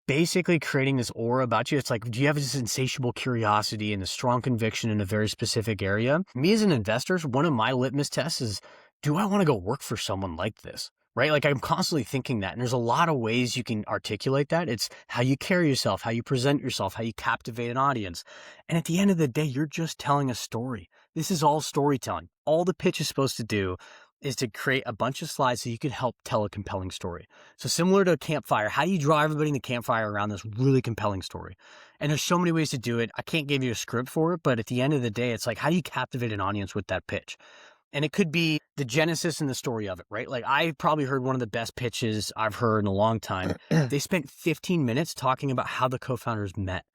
[SPEAKER 3] basically creating this aura about you. It's like, do you have this insatiable curiosity and a strong conviction in a very specific area? Me as an investor, one of my litmus tests is, do I want to go work for someone like this? Right? Like, I'm constantly thinking that. And there's a lot of ways you can articulate that. It's how you carry yourself, how you present yourself, how you captivate an audience. And at the end of the day, you're just telling a story. This is all storytelling. All the pitch is supposed to do is to create a bunch of slides so you can help tell a compelling story. So similar to a campfire, how do you draw everybody in the campfire around this really compelling story? And there's so many ways to do it. I can't give you a script for it, but at the end of the day, it's like, how do you captivate an audience with that pitch? And it could be the genesis and the story of it, right? Like, I probably heard one of the best pitches I've heard in a long time. They spent 15 minutes talking about how the co-founders met.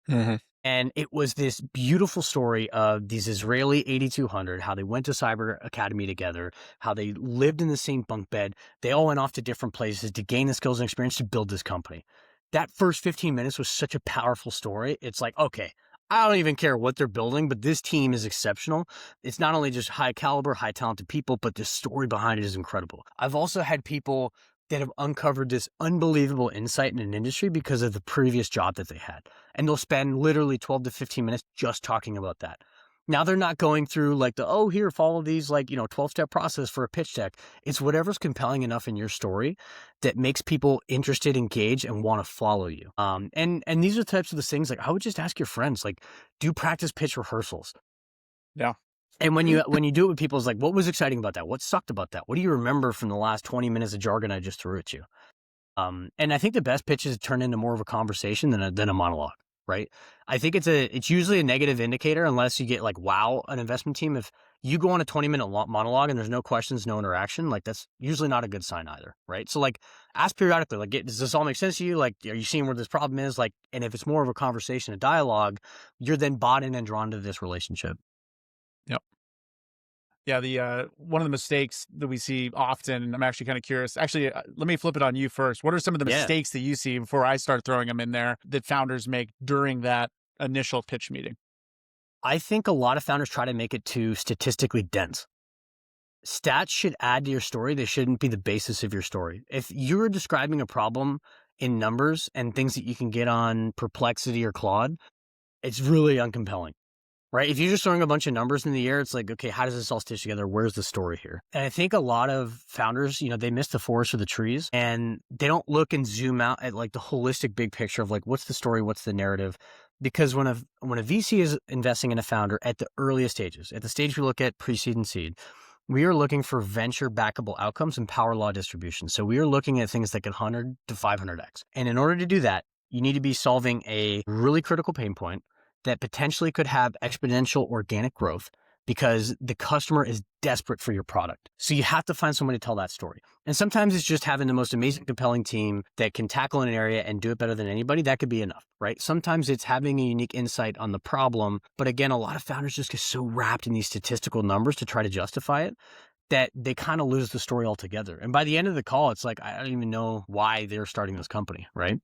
[SPEAKER 2] Mm-hmm.
[SPEAKER 3] And it was this beautiful story of these Israeli 8200, how they went to cyber academy together, how they lived in the same bunk bed. They all went off to different places to gain the skills and experience to build this company. That first 15 minutes was such a powerful story. It's like, okay, I don't even care what they're building, but this team is exceptional. It's not only just high caliber, high talented people, but the story behind it is incredible. I've also had people that have uncovered this unbelievable insight in an industry because of the previous job that they had. And they'll spend literally 12 to 15 minutes just talking about that. Now they're not going through like here, follow these 12-step process for a pitch deck. It's whatever's compelling enough in your story that makes people interested, engaged, and want to follow you. And these are the types of the things, like, I would just ask your friends, like, do practice pitch rehearsals.
[SPEAKER 2] Yeah.
[SPEAKER 3] And when you do it with people, it's like, what was exciting about that? What sucked about that? What do you remember from the last 20 minutes of jargon I just threw at you? And I think the best pitches turn into more of a conversation than a monologue, right? I think it's usually a negative indicator unless you get an investment team. If you go on a 20-minute monologue and there's no questions, no interaction, that's usually not a good sign either, right? So ask periodically, does this all make sense to you? Are you seeing where this problem is? And if it's more of a conversation, a dialogue, you're then bought in and drawn to this relationship.
[SPEAKER 2] Yep. Yeah, the one of the mistakes that we see often, I'm actually kind of curious. Actually, let me flip it on you first. What are some of the mistakes that you see before I start throwing them in there that founders make during that initial pitch meeting?
[SPEAKER 3] I think a lot of founders try to make it too statistically dense. Stats should add to your story. They shouldn't be the basis of your story. If you're describing a problem in numbers and things that you can get on Perplexity or Claude, it's really uncompelling. Right? If you're just throwing a bunch of numbers in the air, it's like, okay, how does this all stitch together? Where's the story here? And I think a lot of founders, they miss the forest for the trees, and they don't look and zoom out at the holistic big picture of what's the story, what's the narrative? Because when a VC is investing in a founder at the earliest stages, at the stage we look at pre-seed and seed, we are looking for venture backable outcomes and power law distribution. So we are looking at things like 100 to 500x. And in order to do that, you need to be solving a really critical pain point that potentially could have exponential organic growth because the customer is desperate for your product. So you have to find someone to tell that story. And sometimes it's just having the most amazing, compelling team that can tackle an area and do it better than anybody. That could be enough, right? Sometimes it's having a unique insight on the problem. But again, a lot of founders just get so wrapped in these statistical numbers to try to justify it that they kind of lose the story altogether. And by the end of the call, it's like, I don't even know why they're starting this company, right?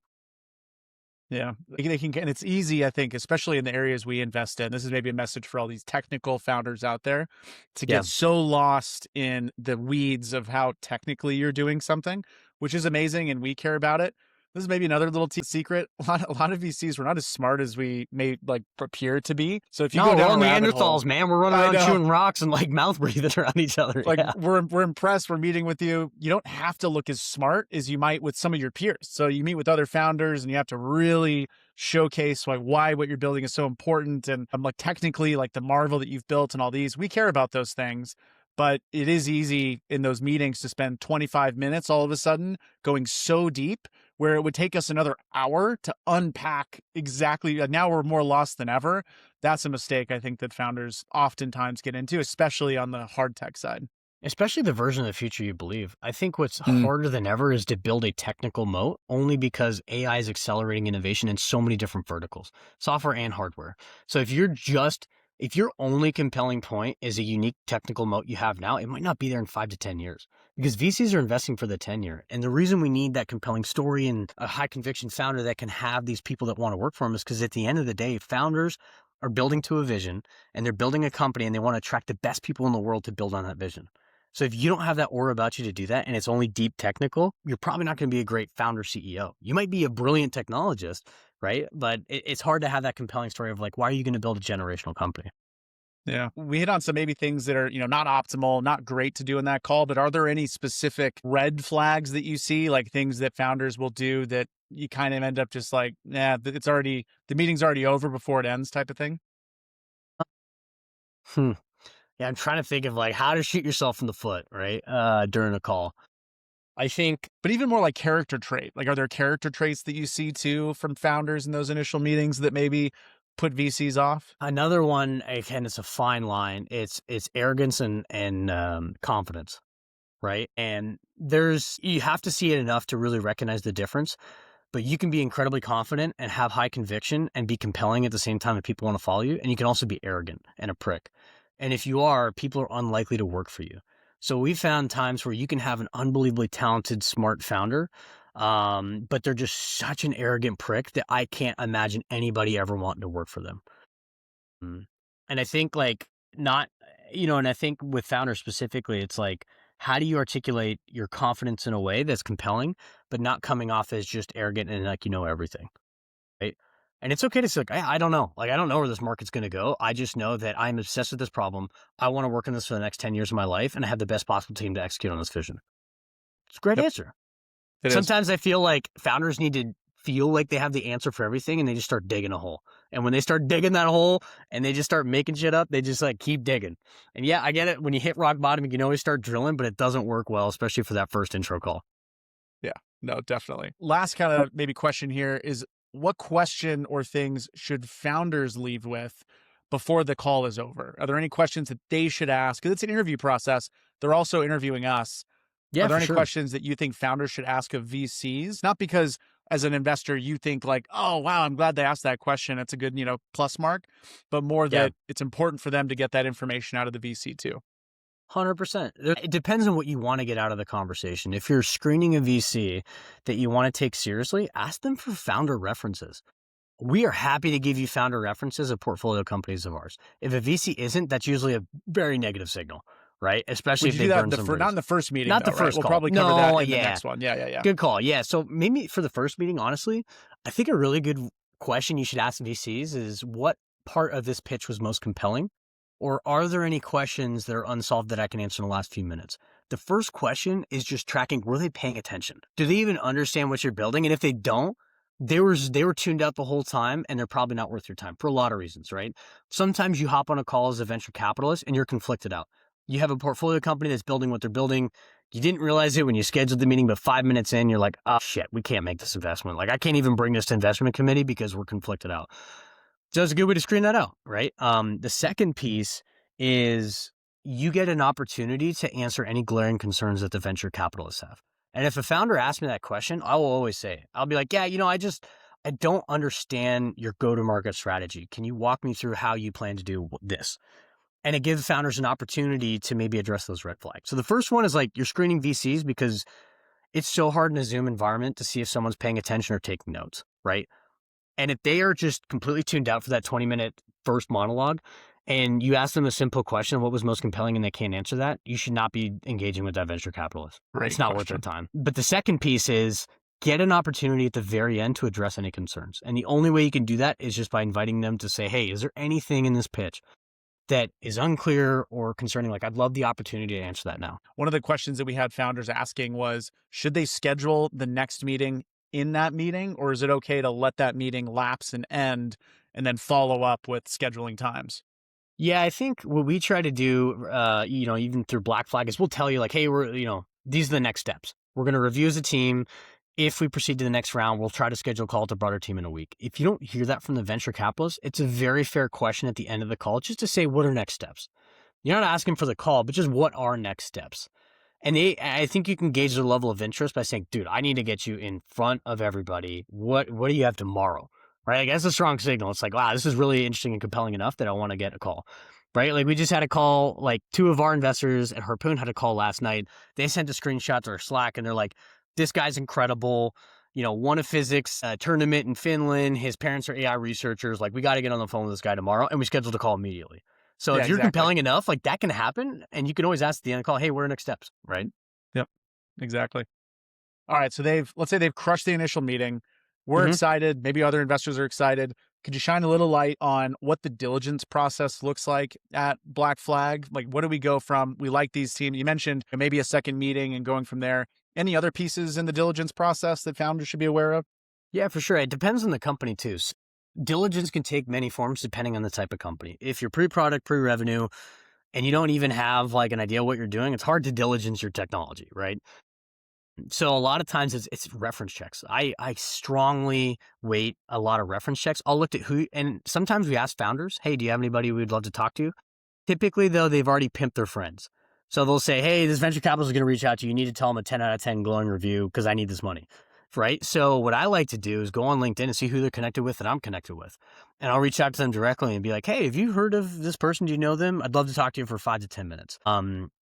[SPEAKER 2] Yeah, they can, and it's easy, I think, especially in the areas we invest in. This is maybe a message for all these technical founders out there to get so lost in the weeds of how technically you're doing something, which is amazing, and we care about it. This is maybe another little secret. A lot of VCs, we're not as smart as we may appear to be. So if you go down
[SPEAKER 3] we're Neanderthals, man. We're running around chewing rocks and mouth breathing around each other.
[SPEAKER 2] We're impressed. We're meeting with you. You don't have to look as smart as you might with some of your peers. So you meet with other founders and you have to really showcase why what you're building is so important. And technically the marvel that you've built and all these, we care about those things. But it is easy in those meetings to spend 25 minutes all of a sudden going so deep where it would take us another hour to unpack exactly. Now we're more lost than ever. That's a mistake I think that founders oftentimes get into, especially on the hard tech side.
[SPEAKER 3] Especially the version of the future you believe. I think what's harder than ever is to build a technical moat, only because AI is accelerating innovation in so many different verticals, software and hardware. So if your only compelling point is a unique technical moat you have now, it might not be there in 5 to 10 years because VCs are investing for the 10-year. And the reason we need that compelling story and a high conviction founder that can have these people that want to work for them is because at the end of the day, founders are building to a vision and they're building a company and they want to attract the best people in the world to build on that vision. So if you don't have that aura about you to do that and it's only deep technical, you're probably not going to be a great founder CEO. You might be a brilliant technologist, right? But it's hard to have that compelling story of why are you going to build a generational company?
[SPEAKER 2] Yeah. We hit on some maybe things that are, not optimal, not great to do in that call, but are there any specific red flags that you see, things that founders will do that you kind of end up just the meeting's already over before it ends type of thing?
[SPEAKER 3] Yeah, I'm trying to think of how to shoot yourself in the foot, right? During a call. I think,
[SPEAKER 2] but even more character trait, are there character traits that you see too from founders in those initial meetings that maybe put VCs off?
[SPEAKER 3] Another one, again, it's a fine line. It's arrogance and confidence, right? And you have to see it enough to really recognize the difference. but you can be incredibly confident and have high conviction and be compelling at the same time that people want to follow you. And you can also be arrogant and a prick. And if you are, people are unlikely to work for you. So we found times where you can have an unbelievably talented, smart founder, but they're just such an arrogant prick that I can't imagine anybody ever wanting to work for them. And I think and I think with founders specifically, it's like, how do you articulate your confidence in a way that's compelling, but not coming off as just arrogant and like, you know, everything, right? And it's okay to say, like, I don't know. Like, I don't know where this market's going to go. I just know that I'm obsessed with this problem. I want to work on this for the next 10 years of my life, and I have the best possible team to execute on this vision. It's a great answer. Sometimes I feel like founders need to feel like they have the answer for everything, and they just start digging a hole. And when they start digging that hole and they just start making shit up, they just like keep digging. And yeah, I get it. When you hit rock bottom, you can always start drilling, but it doesn't work well, especially for that first intro call.
[SPEAKER 2] Yeah, no, definitely. Last kind of maybe question here is, what question or things should founders leave with before the call is over? Are there any questions that they should ask? Because it's an interview process. They're also interviewing us.
[SPEAKER 3] Yeah,
[SPEAKER 2] are there any
[SPEAKER 3] sure.
[SPEAKER 2] questions that you think founders should ask of VCs? Not because as an investor, you think like, oh, wow, I'm glad they asked that question. It's a good, plus mark, but more that it's important for them to get that information out of the VC too.
[SPEAKER 3] 100%. It depends on what you want to get out of the conversation. If you're screening a VC that you want to take seriously, ask them for founder references. We are happy to give you founder references of portfolio companies of ours. If a VC isn't, that's usually a very negative signal, right? Especially if they burn some bridges.
[SPEAKER 2] Not in the first meeting,
[SPEAKER 3] not the first
[SPEAKER 2] call.
[SPEAKER 3] We'll
[SPEAKER 2] probably cover that in the next one. Yeah.
[SPEAKER 3] Good call. Yeah. So maybe for the first meeting, honestly, I think a really good question you should ask VCs is, what part of this pitch was most compelling? Or are there any questions that are unsolved that I can answer in the last few minutes? The first question is just tracking, were they paying attention? Do they even understand what you're building? And if they don't, they were tuned out the whole time, and they're probably not worth your time for a lot of reasons, right? Sometimes you hop on a call as a venture capitalist and you're conflicted out. You have a portfolio company that's building what they're building. You didn't realize it when you scheduled the meeting, but 5 minutes in, you're like, oh shit, we can't make this investment. Like, I can't even bring this to investment committee because we're conflicted out. So it's a good way to screen that out, right? The second piece is you get an opportunity to answer any glaring concerns that the venture capitalists have. And if a founder asks me that question, I will always say, I'll be like, yeah, I don't understand your go-to-market strategy. Can you walk me through how you plan to do this? And it gives founders an opportunity to maybe address those red flags. So the first one is like, you're screening VCs because it's so hard in a Zoom environment to see if someone's paying attention or taking notes, right? And if they are just completely tuned out for that 20-minute first monologue, and you ask them a simple question, what was most compelling, and they can't answer that, you should not be engaging with that venture capitalist. It's not worth their time. But the second piece is get an opportunity at the very end to address any concerns. And the only way you can do that is just by inviting them to say, hey, is there anything in this pitch that is unclear or concerning? Like, I'd love the opportunity to answer that now.
[SPEAKER 2] One of the questions that we had founders asking was, should they schedule the next meeting in that meeting, or is it okay to let that meeting lapse and end and then follow up with scheduling times?
[SPEAKER 3] Yeah, I think what we try to do, even through Black Flag, is we'll tell you like, hey, these are the next steps. We're going to review as a team. If we proceed to the next round, we'll try to schedule a call with the broader team in a week. If you don't hear that from the venture capitalist, it's a very fair question at the end of the call, just to say, what are next steps? You're not asking for the call, but just what are next steps? And I think you can gauge their level of interest by saying, dude, I need to get you in front of everybody. What do you have tomorrow? Right? Like, that's a strong signal. It's like, wow, this is really interesting and compelling enough that I want to get a call. Right? Like, we just had a call, like 2 of our investors at Harpoon had a call last night. They sent a screenshot to our Slack and they're like, this guy's incredible. Won a physics tournament in Finland. His parents are AI researchers. Like, we got to get on the phone with this guy tomorrow. And we scheduled a call immediately. So if you're compelling enough, like, that can happen. And you can always ask at the end of the call, hey, what are next steps? Right?
[SPEAKER 2] Yep, exactly. All right. So let's say they've crushed the initial meeting. We're excited. Maybe other investors are excited. Could you shine a little light on what the diligence process looks like at Black Flag? Like, what do we go from, we like these teams? You mentioned maybe a second meeting and going from there. Any other pieces in the diligence process that founders should be aware of?
[SPEAKER 3] Yeah, for sure. It depends on the company too. So diligence can take many forms depending on the type of company. If you're pre-product, pre-revenue, and you don't even have like an idea what you're doing, it's hard to diligence your technology, right? So a lot of times it's reference checks. I strongly weight a lot of reference checks. I'll look at and sometimes we ask founders, hey, do you have anybody we'd love to talk to? Typically, though, they've already pimped their friends. So they'll say, hey, this venture capitalist is going to reach out to you. You need to tell them a 10 out of 10 glowing review because I need this money. right? So what I like to do is go on LinkedIn and see who they're connected with that I'm connected with. And I'll reach out to them directly and be like, hey, have you heard of this person? Do you know them? I'd love to talk to you for 5 to 10 minutes.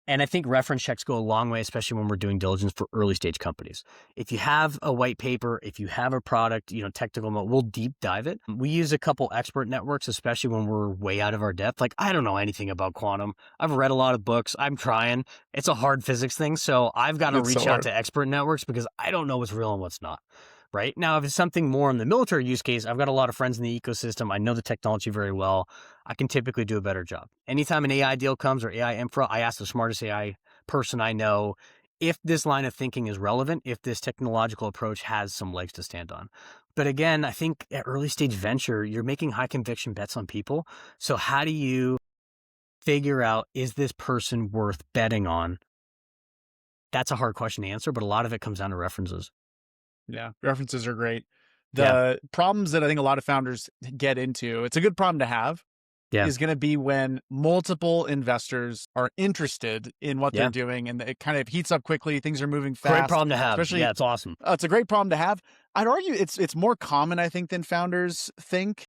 [SPEAKER 3] And I think reference checks go a long way, especially when we're doing diligence for early stage companies. If you have a white paper, if you have a product, technical, we'll deep dive it. We use a couple expert networks, especially when we're way out of our depth. Like, I don't know anything about quantum. I've read a lot of books. I'm trying. It's a hard physics thing. So I've got to
[SPEAKER 2] It's so
[SPEAKER 3] reach out
[SPEAKER 2] hard.
[SPEAKER 3] to expert networks because I don't know what's real and what's not. Right now, if it's something more in the military use case, I've got a lot of friends in the ecosystem. I know the technology very well. I can typically do a better job. Anytime an AI deal comes or AI infra, I ask the smartest AI person I know if this line of thinking is relevant, if this technological approach has some legs to stand on. But again, I think at early stage venture, you're making high conviction bets on people. So how do you figure out, is this person worth betting on? That's a hard question to answer, but a lot of it comes down to references.
[SPEAKER 2] Yeah, references are great.
[SPEAKER 3] Yeah.
[SPEAKER 2] The problems that I think a lot of founders get into, it's a good problem to have,
[SPEAKER 3] Yeah.
[SPEAKER 2] is going to be when multiple investors are interested in what
[SPEAKER 3] Yeah.
[SPEAKER 2] they're doing and it kind of heats up quickly. Things are moving fast.
[SPEAKER 3] Great problem to have.
[SPEAKER 2] Especially,
[SPEAKER 3] Yeah, it's awesome.
[SPEAKER 2] it's a great problem to have. I'd argue it's more common, I think, than founders think.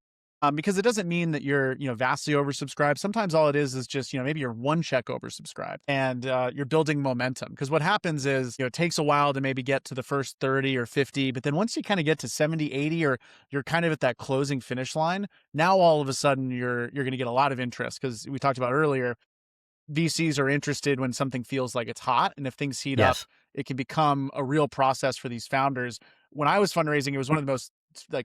[SPEAKER 2] Because it doesn't mean that you're, vastly oversubscribed. Sometimes all it is just, maybe you're one check oversubscribed and you're building momentum. Because what happens is, it takes a while to maybe get to the first 30 or 50. But then once you kind of get to 70, 80, or you're kind of at that closing finish line, now all of a sudden you're going to get a lot of interest. Because we talked about earlier, VCs are interested when something feels like it's hot. And if things heat up, it can become a real process for these founders. When I was fundraising, it was one of the most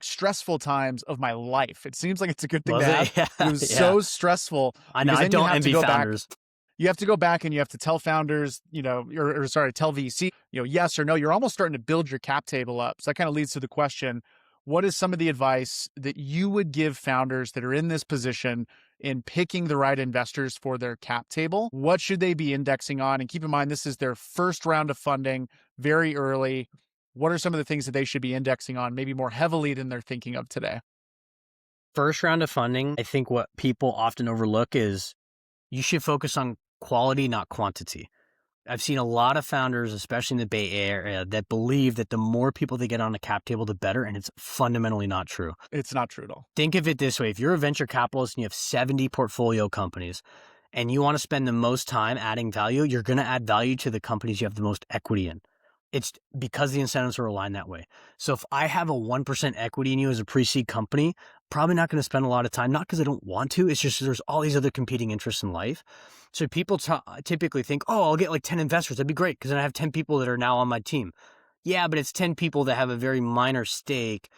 [SPEAKER 2] stressful times of my life. It seems like it's a good thing to have.
[SPEAKER 3] Yeah,
[SPEAKER 2] it was so stressful.
[SPEAKER 3] I know. I don't envy founders.
[SPEAKER 2] You have to go back and you have to tell founders, tell VC, yes or no. You're almost starting to build your cap table up. So that kind of leads to the question, what is some of the advice that you would give founders that are in this position in picking the right investors for their cap table? What should they be indexing on? And keep in mind, this is their first round of funding, very early. What are some of the things that they should be indexing on, maybe more heavily than they're thinking of today?
[SPEAKER 3] First round of funding, I think what people often overlook is you should focus on quality, not quantity. I've seen a lot of founders, especially in the Bay Area, that believe that the more people they get on the cap table, the better. And it's fundamentally not true.
[SPEAKER 2] It's not true at all.
[SPEAKER 3] Think of it this way. If you're a venture capitalist and you have 70 portfolio companies and you want to spend the most time adding value, you're going to add value to the companies you have the most equity in. It's because the incentives are aligned that way. So if I have a 1% equity in you as a pre-seed company, probably not going to spend a lot of time, not because I don't want to, it's just there's all these other competing interests in life. So people typically think, oh, I'll get like 10 investors. That'd be great because then I have 10 people that are now on my team. Yeah, but it's 10 people that have a very minor stake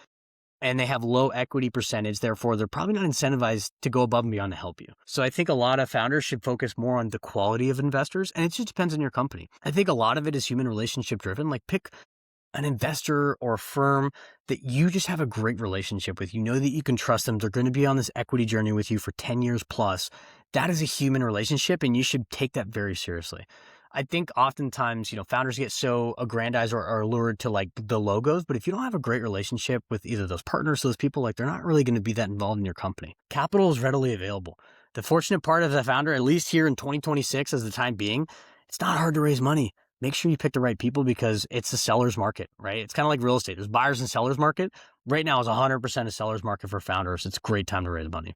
[SPEAKER 3] and they have low equity percentage. Therefore, they're probably not incentivized to go above and beyond to help you. So I think a lot of founders should focus more on the quality of investors, and it just depends on your company. I think a lot of it is human relationship driven. Like pick an investor or a firm that you just have a great relationship with. You know that you can trust them. They're going to be on this equity journey with you for 10 years plus. That is a human relationship, and you should take that very seriously. I think oftentimes, founders get so aggrandized or are lured to like the logos, but if you don't have a great relationship with either those partners or those people, like they're not really going to be that involved in your company. Capital is readily available. The fortunate part of the founder, at least here in 2026 as the time being, it's not hard to raise money. Make sure you pick the right people because it's a seller's market, right? It's kind of like real estate. There's buyers and sellers market. Right now is 100% a seller's market for founders. It's a great time to raise money.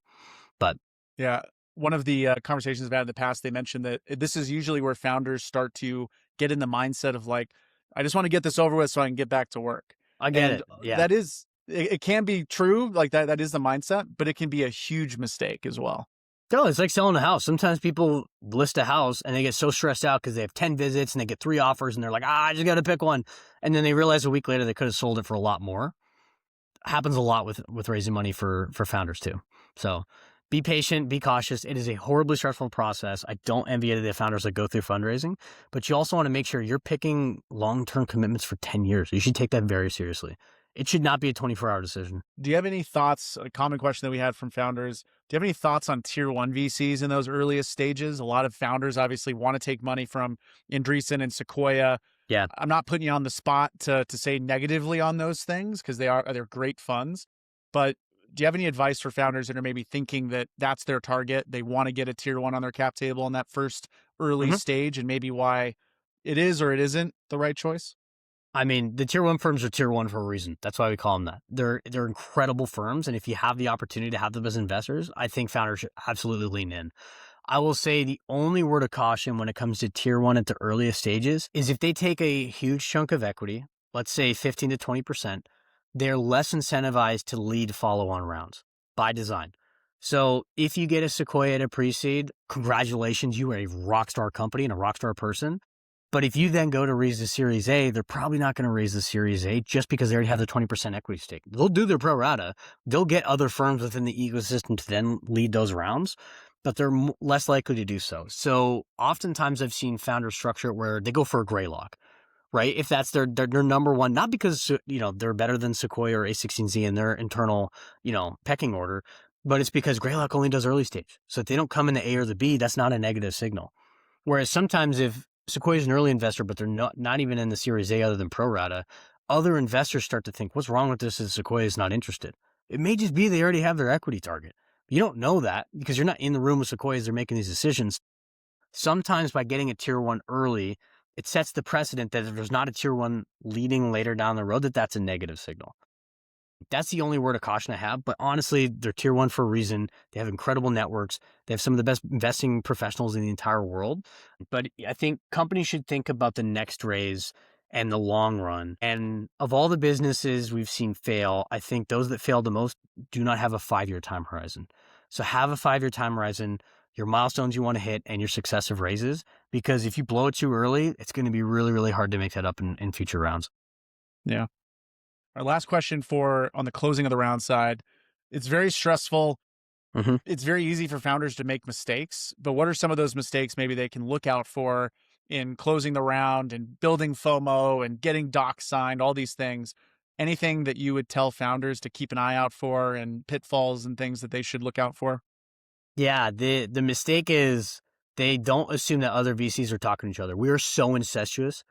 [SPEAKER 3] But
[SPEAKER 2] yeah. One of the conversations I've had in the past, they mentioned that this is usually where founders start to get in the mindset of like, I just want to get this over with so I can get back to work.
[SPEAKER 3] I get it. Yeah.
[SPEAKER 2] That is, it can be true. Like that is the mindset, but it can be a huge mistake as well.
[SPEAKER 3] No, it's like selling a house. Sometimes people list a house and they get so stressed out because they have 10 visits and they get 3 offers and they're like, I just got to pick one. And then they realize a week later they could have sold it for a lot more. Happens a lot with raising money for founders too. So be patient, be cautious. It is a horribly stressful process. I don't envy any of the founders that go through fundraising, but you also want to make sure you're picking long-term commitments for 10 years. You should take that very seriously. It should not be a 24-hour decision.
[SPEAKER 2] Do you have any thoughts, a common question that we had from founders, do you have any thoughts on tier 1 VCs in those earliest stages? A lot of founders obviously want to take money from Andreessen and Sequoia.
[SPEAKER 3] Yeah.
[SPEAKER 2] I'm not putting you on the spot to say negatively on those things because they're great funds, but do you have any advice for founders that are maybe thinking that that's their target? They want to get a tier 1 on their cap table in that first early stage and maybe why it is or it isn't the right choice?
[SPEAKER 3] I mean, the tier one firms are tier one for a reason. That's why we call them that. They're incredible firms, and if you have the opportunity to have them as investors, I think founders should absolutely lean in. I will say the only word of caution when it comes to tier one at the earliest stages is if they take a huge chunk of equity, let's say 15 to 20%, they're less incentivized to lead follow-on rounds by design. So if you get a Sequoia at a pre-seed, congratulations, you are a rock star company and a rock star person. But if you then go to raise the Series A, they're probably not going to raise the Series A just because they already have the 20% equity stake. They'll do their pro rata. They'll get other firms within the ecosystem to then lead those rounds, but they're less likely to do so. So oftentimes I've seen founders structure it where they go for a gray lock, right? If that's their number one, not because, they're better than Sequoia or A16Z in their internal, pecking order, but it's because Greylock only does early stage. So if they don't come in the A or the B, that's not a negative signal. Whereas sometimes if Sequoia is an early investor, but they're not even in the Series A other than pro rata, other investors start to think, what's wrong with this is Sequoia is not interested. It may just be they already have their equity target. You don't know that because you're not in the room with Sequoia as they're making these decisions. Sometimes by getting a tier one early, it sets the precedent that if there's not a tier one leading later down the road, that's a negative signal. That's the only word of caution I have. But honestly, they're tier one for a reason. They have incredible networks. They have some of the best investing professionals in the entire world. But I think companies should think about the next raise and the long run. And of all the businesses we've seen fail, I think those that fail the most do not have a 5-year time horizon. So have a 5-year time horizon, your milestones you want to hit, and your successive raises. Because if you blow it too early, it's going to be really, really hard to make that up in future rounds.
[SPEAKER 2] Yeah. Our last question on the closing of the round side, it's very stressful.
[SPEAKER 3] Mm-hmm.
[SPEAKER 2] It's very easy for founders to make mistakes, but what are some of those mistakes maybe they can look out for in closing the round and building FOMO and getting docs signed, all these things? Anything that you would tell founders to keep an eye out for and pitfalls and things that they should look out for?
[SPEAKER 3] Yeah, the mistake is they don't assume that other VCs are talking to each other. We are so incestuous.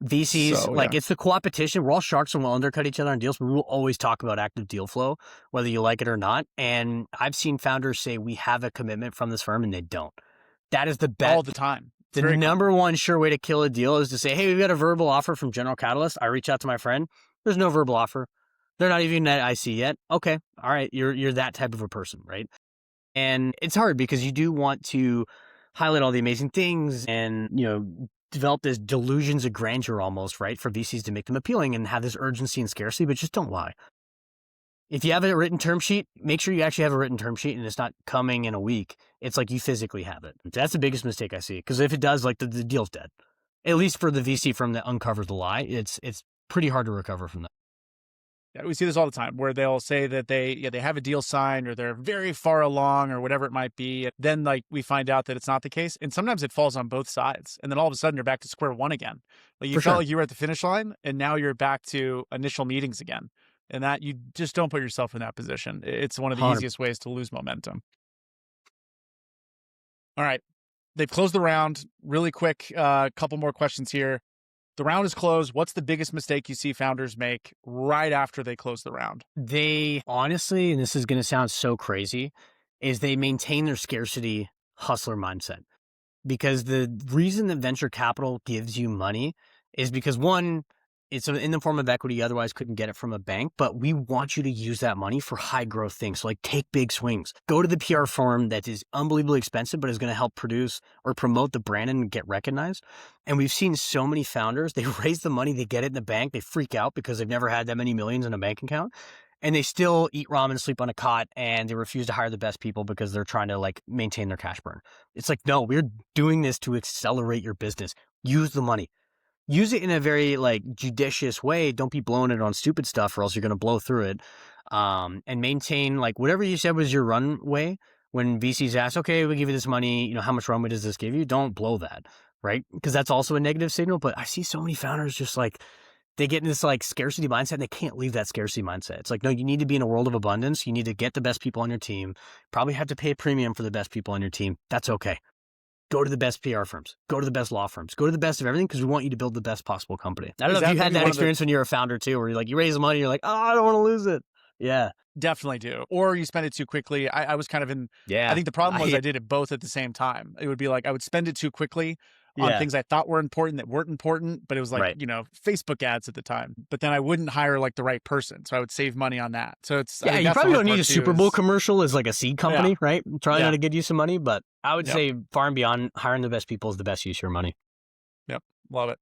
[SPEAKER 3] VCs, it's the co-opetition. We're all sharks and we'll undercut each other on deals, but we will always talk about active deal flow, whether you like it or not. And I've seen founders say, we have a commitment from this firm, and they don't. That is the best.
[SPEAKER 2] All the time.
[SPEAKER 3] The number one sure way to kill a deal is to say, hey, we've got a verbal offer from General Catalyst. I reach out to my friend. There's no verbal offer. They're not even at IC yet. Okay. All right. You're that type of a person, right? And it's hard because you do want to highlight all the amazing things and, develop this delusions of grandeur almost, right? For VCs to make them appealing and have this urgency and scarcity, but just don't lie. If you have a written term sheet, make sure you actually have a written term sheet and it's not coming in a week. It's like you physically have it. That's the biggest mistake I see. Because if it does, the deal's dead. At least for the VC firm that uncovers the lie, it's pretty hard to recover from that.
[SPEAKER 2] Yeah, we see this all the time where they'll say that they have a deal signed or they're very far along or whatever it might be. Then we find out that it's not the case. And sometimes it falls on both sides. And then all of a sudden you're back to square one again. You felt like you were at the finish line and now you're back to initial meetings again. And that you just don't put yourself in that position. It's one of the easiest ways to lose momentum. All right. They've closed the round. Really quick, couple more questions here. The round is closed. What's the biggest mistake you see founders make right after they close the round?
[SPEAKER 3] They honestly, and this is going to sound so crazy, is they maintain their scarcity hustler mindset. Because the reason that venture capital gives you money is because, one, it's in the form of equity. You otherwise couldn't get it from a bank, but we want you to use that money for high growth things. So take big swings. Go to the PR firm that is unbelievably expensive, but is going to help produce or promote the brand and get recognized. And we've seen so many founders, they raise the money, they get it in the bank, they freak out because they've never had that many millions in a bank account. And they still eat ramen, sleep on a cot, and they refuse to hire the best people because they're trying to maintain their cash burn. It's no, we're doing this to accelerate your business. Use the money. Use it in a very judicious way. Don't be blowing it on stupid stuff or else you're going to blow through it. And maintain whatever you said was your runway. When VCs ask, okay, we give you this money, how much runway does this give you? Don't blow that, right? Because that's also a negative signal. But I see so many founders just they get in this scarcity mindset and they can't leave that scarcity mindset. It's no, you need to be in a world of abundance. You need to get the best people on your team. Probably have to pay a premium for the best people on your team. That's okay. Go to the best PR firms. Go to the best law firms. Go to the best of everything because we want you to build the best possible company. I don't know if you had that experience when you were a founder too, where you raise the money, you're oh, I don't want to lose it. Yeah.
[SPEAKER 2] Definitely do. Or you spend it too quickly. I was kind of in, I think the problem was I did it both at the same time. It would be I would spend it too quickly on
[SPEAKER 3] Yeah.
[SPEAKER 2] things I thought were important that weren't important, but it was like,
[SPEAKER 3] Right.
[SPEAKER 2] Facebook ads at the time. But then I wouldn't hire like the right person. So I would save money on that. So it's, I
[SPEAKER 3] Yeah,
[SPEAKER 2] think
[SPEAKER 3] you
[SPEAKER 2] that's the
[SPEAKER 3] probably
[SPEAKER 2] hard
[SPEAKER 3] don't need
[SPEAKER 2] part
[SPEAKER 3] a
[SPEAKER 2] too,
[SPEAKER 3] Super Bowl
[SPEAKER 2] is-
[SPEAKER 3] commercial as like a seed company, right? Trying
[SPEAKER 2] Yeah.
[SPEAKER 3] to get you some money, but I would
[SPEAKER 2] Yep.
[SPEAKER 3] say far and beyond, hiring the best people is the best use of your money.
[SPEAKER 2] Yep. Love it.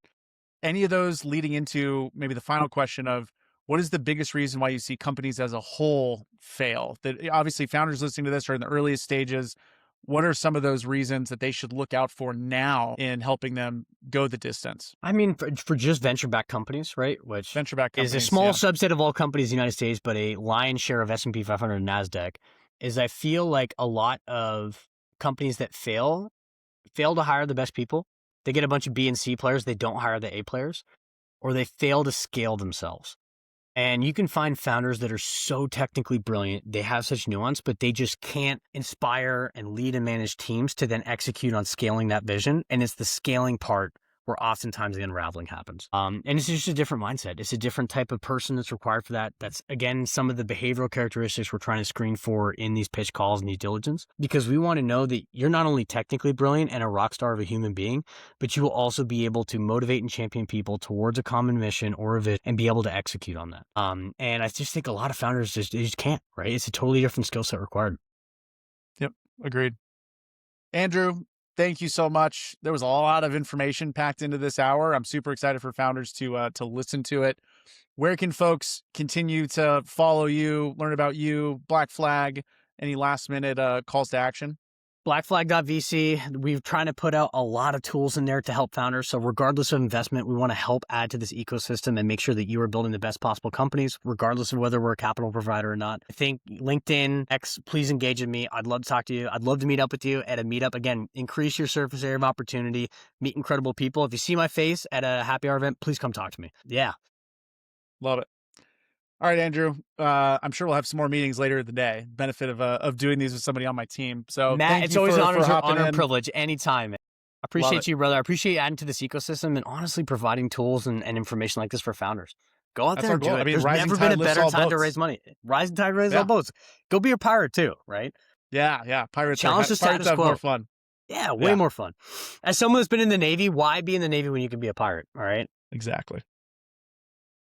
[SPEAKER 2] Any of those leading into maybe the final question of what is the biggest reason why you see companies as a whole fail? That obviously founders listening to this are in the earliest stages. What are some of those reasons that they should look out for now in helping them go the distance?
[SPEAKER 3] I mean, for just venture-backed companies, right? Which
[SPEAKER 2] Venture-backed
[SPEAKER 3] is
[SPEAKER 2] companies,
[SPEAKER 3] a small
[SPEAKER 2] yeah.
[SPEAKER 3] subset of all companies in the United States, but a lion's share of S&P 500 and NASDAQ, is I feel like a lot of companies that fail to hire the best people. They get a bunch of B and C players. They don't hire the A players, or they fail to scale themselves. And you can find founders that are so technically brilliant, they have such nuance, but they just can't inspire and lead and manage teams to then execute on scaling that vision. And it's the scaling part where oftentimes the unraveling happens. And it's just a different mindset. It's a different type of person that's required for that. That's, again, some of the behavioral characteristics we're trying to screen for in these pitch calls and due diligence, because we want to know that you're not only technically brilliant and a rock star of a human being, but you will also be able to motivate and champion people towards a common mission or a vision and be able to execute on that. And I just think a lot of founders they just can't, right? It's a totally different skill set required.
[SPEAKER 2] Yep. Agreed. Andrew, thank you so much. There was a lot of information packed into this hour. I'm super excited for founders to listen to it. Where can folks continue to follow you, learn about you, Black Flag? Any last minute calls to action?
[SPEAKER 3] Blackflag.vc, we're trying to put out a lot of tools in there to help founders. So regardless of investment, we want to help add to this ecosystem and make sure that you are building the best possible companies, regardless of whether we're a capital provider or not. I think LinkedIn, X, please engage with me. I'd love to talk to you. I'd love to meet up with you at a meetup. Again, increase your surface area of opportunity, meet incredible people. If you see my face at a happy hour event, please come talk to me. Yeah.
[SPEAKER 2] Love it. All right, Andrew. I'm sure we'll have some more meetings later in the day. Benefit of doing these with somebody on my team. So
[SPEAKER 3] Matt,
[SPEAKER 2] thank
[SPEAKER 3] it's
[SPEAKER 2] you
[SPEAKER 3] always
[SPEAKER 2] for
[SPEAKER 3] an honor
[SPEAKER 2] hopping
[SPEAKER 3] and
[SPEAKER 2] in.
[SPEAKER 3] privilege anytime. I appreciate you, brother. I appreciate you adding to this ecosystem and honestly providing tools and information like this for founders. Go out
[SPEAKER 2] That's
[SPEAKER 3] there
[SPEAKER 2] our
[SPEAKER 3] and do
[SPEAKER 2] goal.
[SPEAKER 3] it.
[SPEAKER 2] I mean,
[SPEAKER 3] There's
[SPEAKER 2] rising
[SPEAKER 3] never
[SPEAKER 2] tide
[SPEAKER 3] been a
[SPEAKER 2] lifts
[SPEAKER 3] better
[SPEAKER 2] all
[SPEAKER 3] time to
[SPEAKER 2] boats.
[SPEAKER 3] raise money. Rising tide raises
[SPEAKER 2] Yeah.
[SPEAKER 3] all boats. Go be a pirate too, right?
[SPEAKER 2] Yeah. Pirates
[SPEAKER 3] Challenge the
[SPEAKER 2] pirates
[SPEAKER 3] status
[SPEAKER 2] have
[SPEAKER 3] quo.
[SPEAKER 2] more fun.
[SPEAKER 3] Yeah, way
[SPEAKER 2] Yeah.
[SPEAKER 3] more fun. As someone that's been in the Navy, why be in the Navy when you can be a pirate? All right.
[SPEAKER 2] Exactly.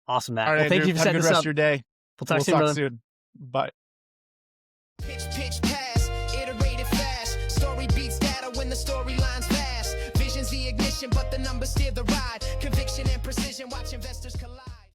[SPEAKER 3] Awesome, Matt.
[SPEAKER 2] All right,
[SPEAKER 3] Well, thank
[SPEAKER 2] Andrew,
[SPEAKER 3] you for
[SPEAKER 2] have a
[SPEAKER 3] setting
[SPEAKER 2] good
[SPEAKER 3] this
[SPEAKER 2] rest
[SPEAKER 3] up.
[SPEAKER 2] of your day.
[SPEAKER 3] We'll talk
[SPEAKER 2] We'll
[SPEAKER 3] soon,
[SPEAKER 2] talk
[SPEAKER 3] brother.
[SPEAKER 2] soon. Bye.
[SPEAKER 1] Pitch pass, iterated fast. Story beats data when the storyline's fast. Vision's the ignition, but the numbers steer the ride.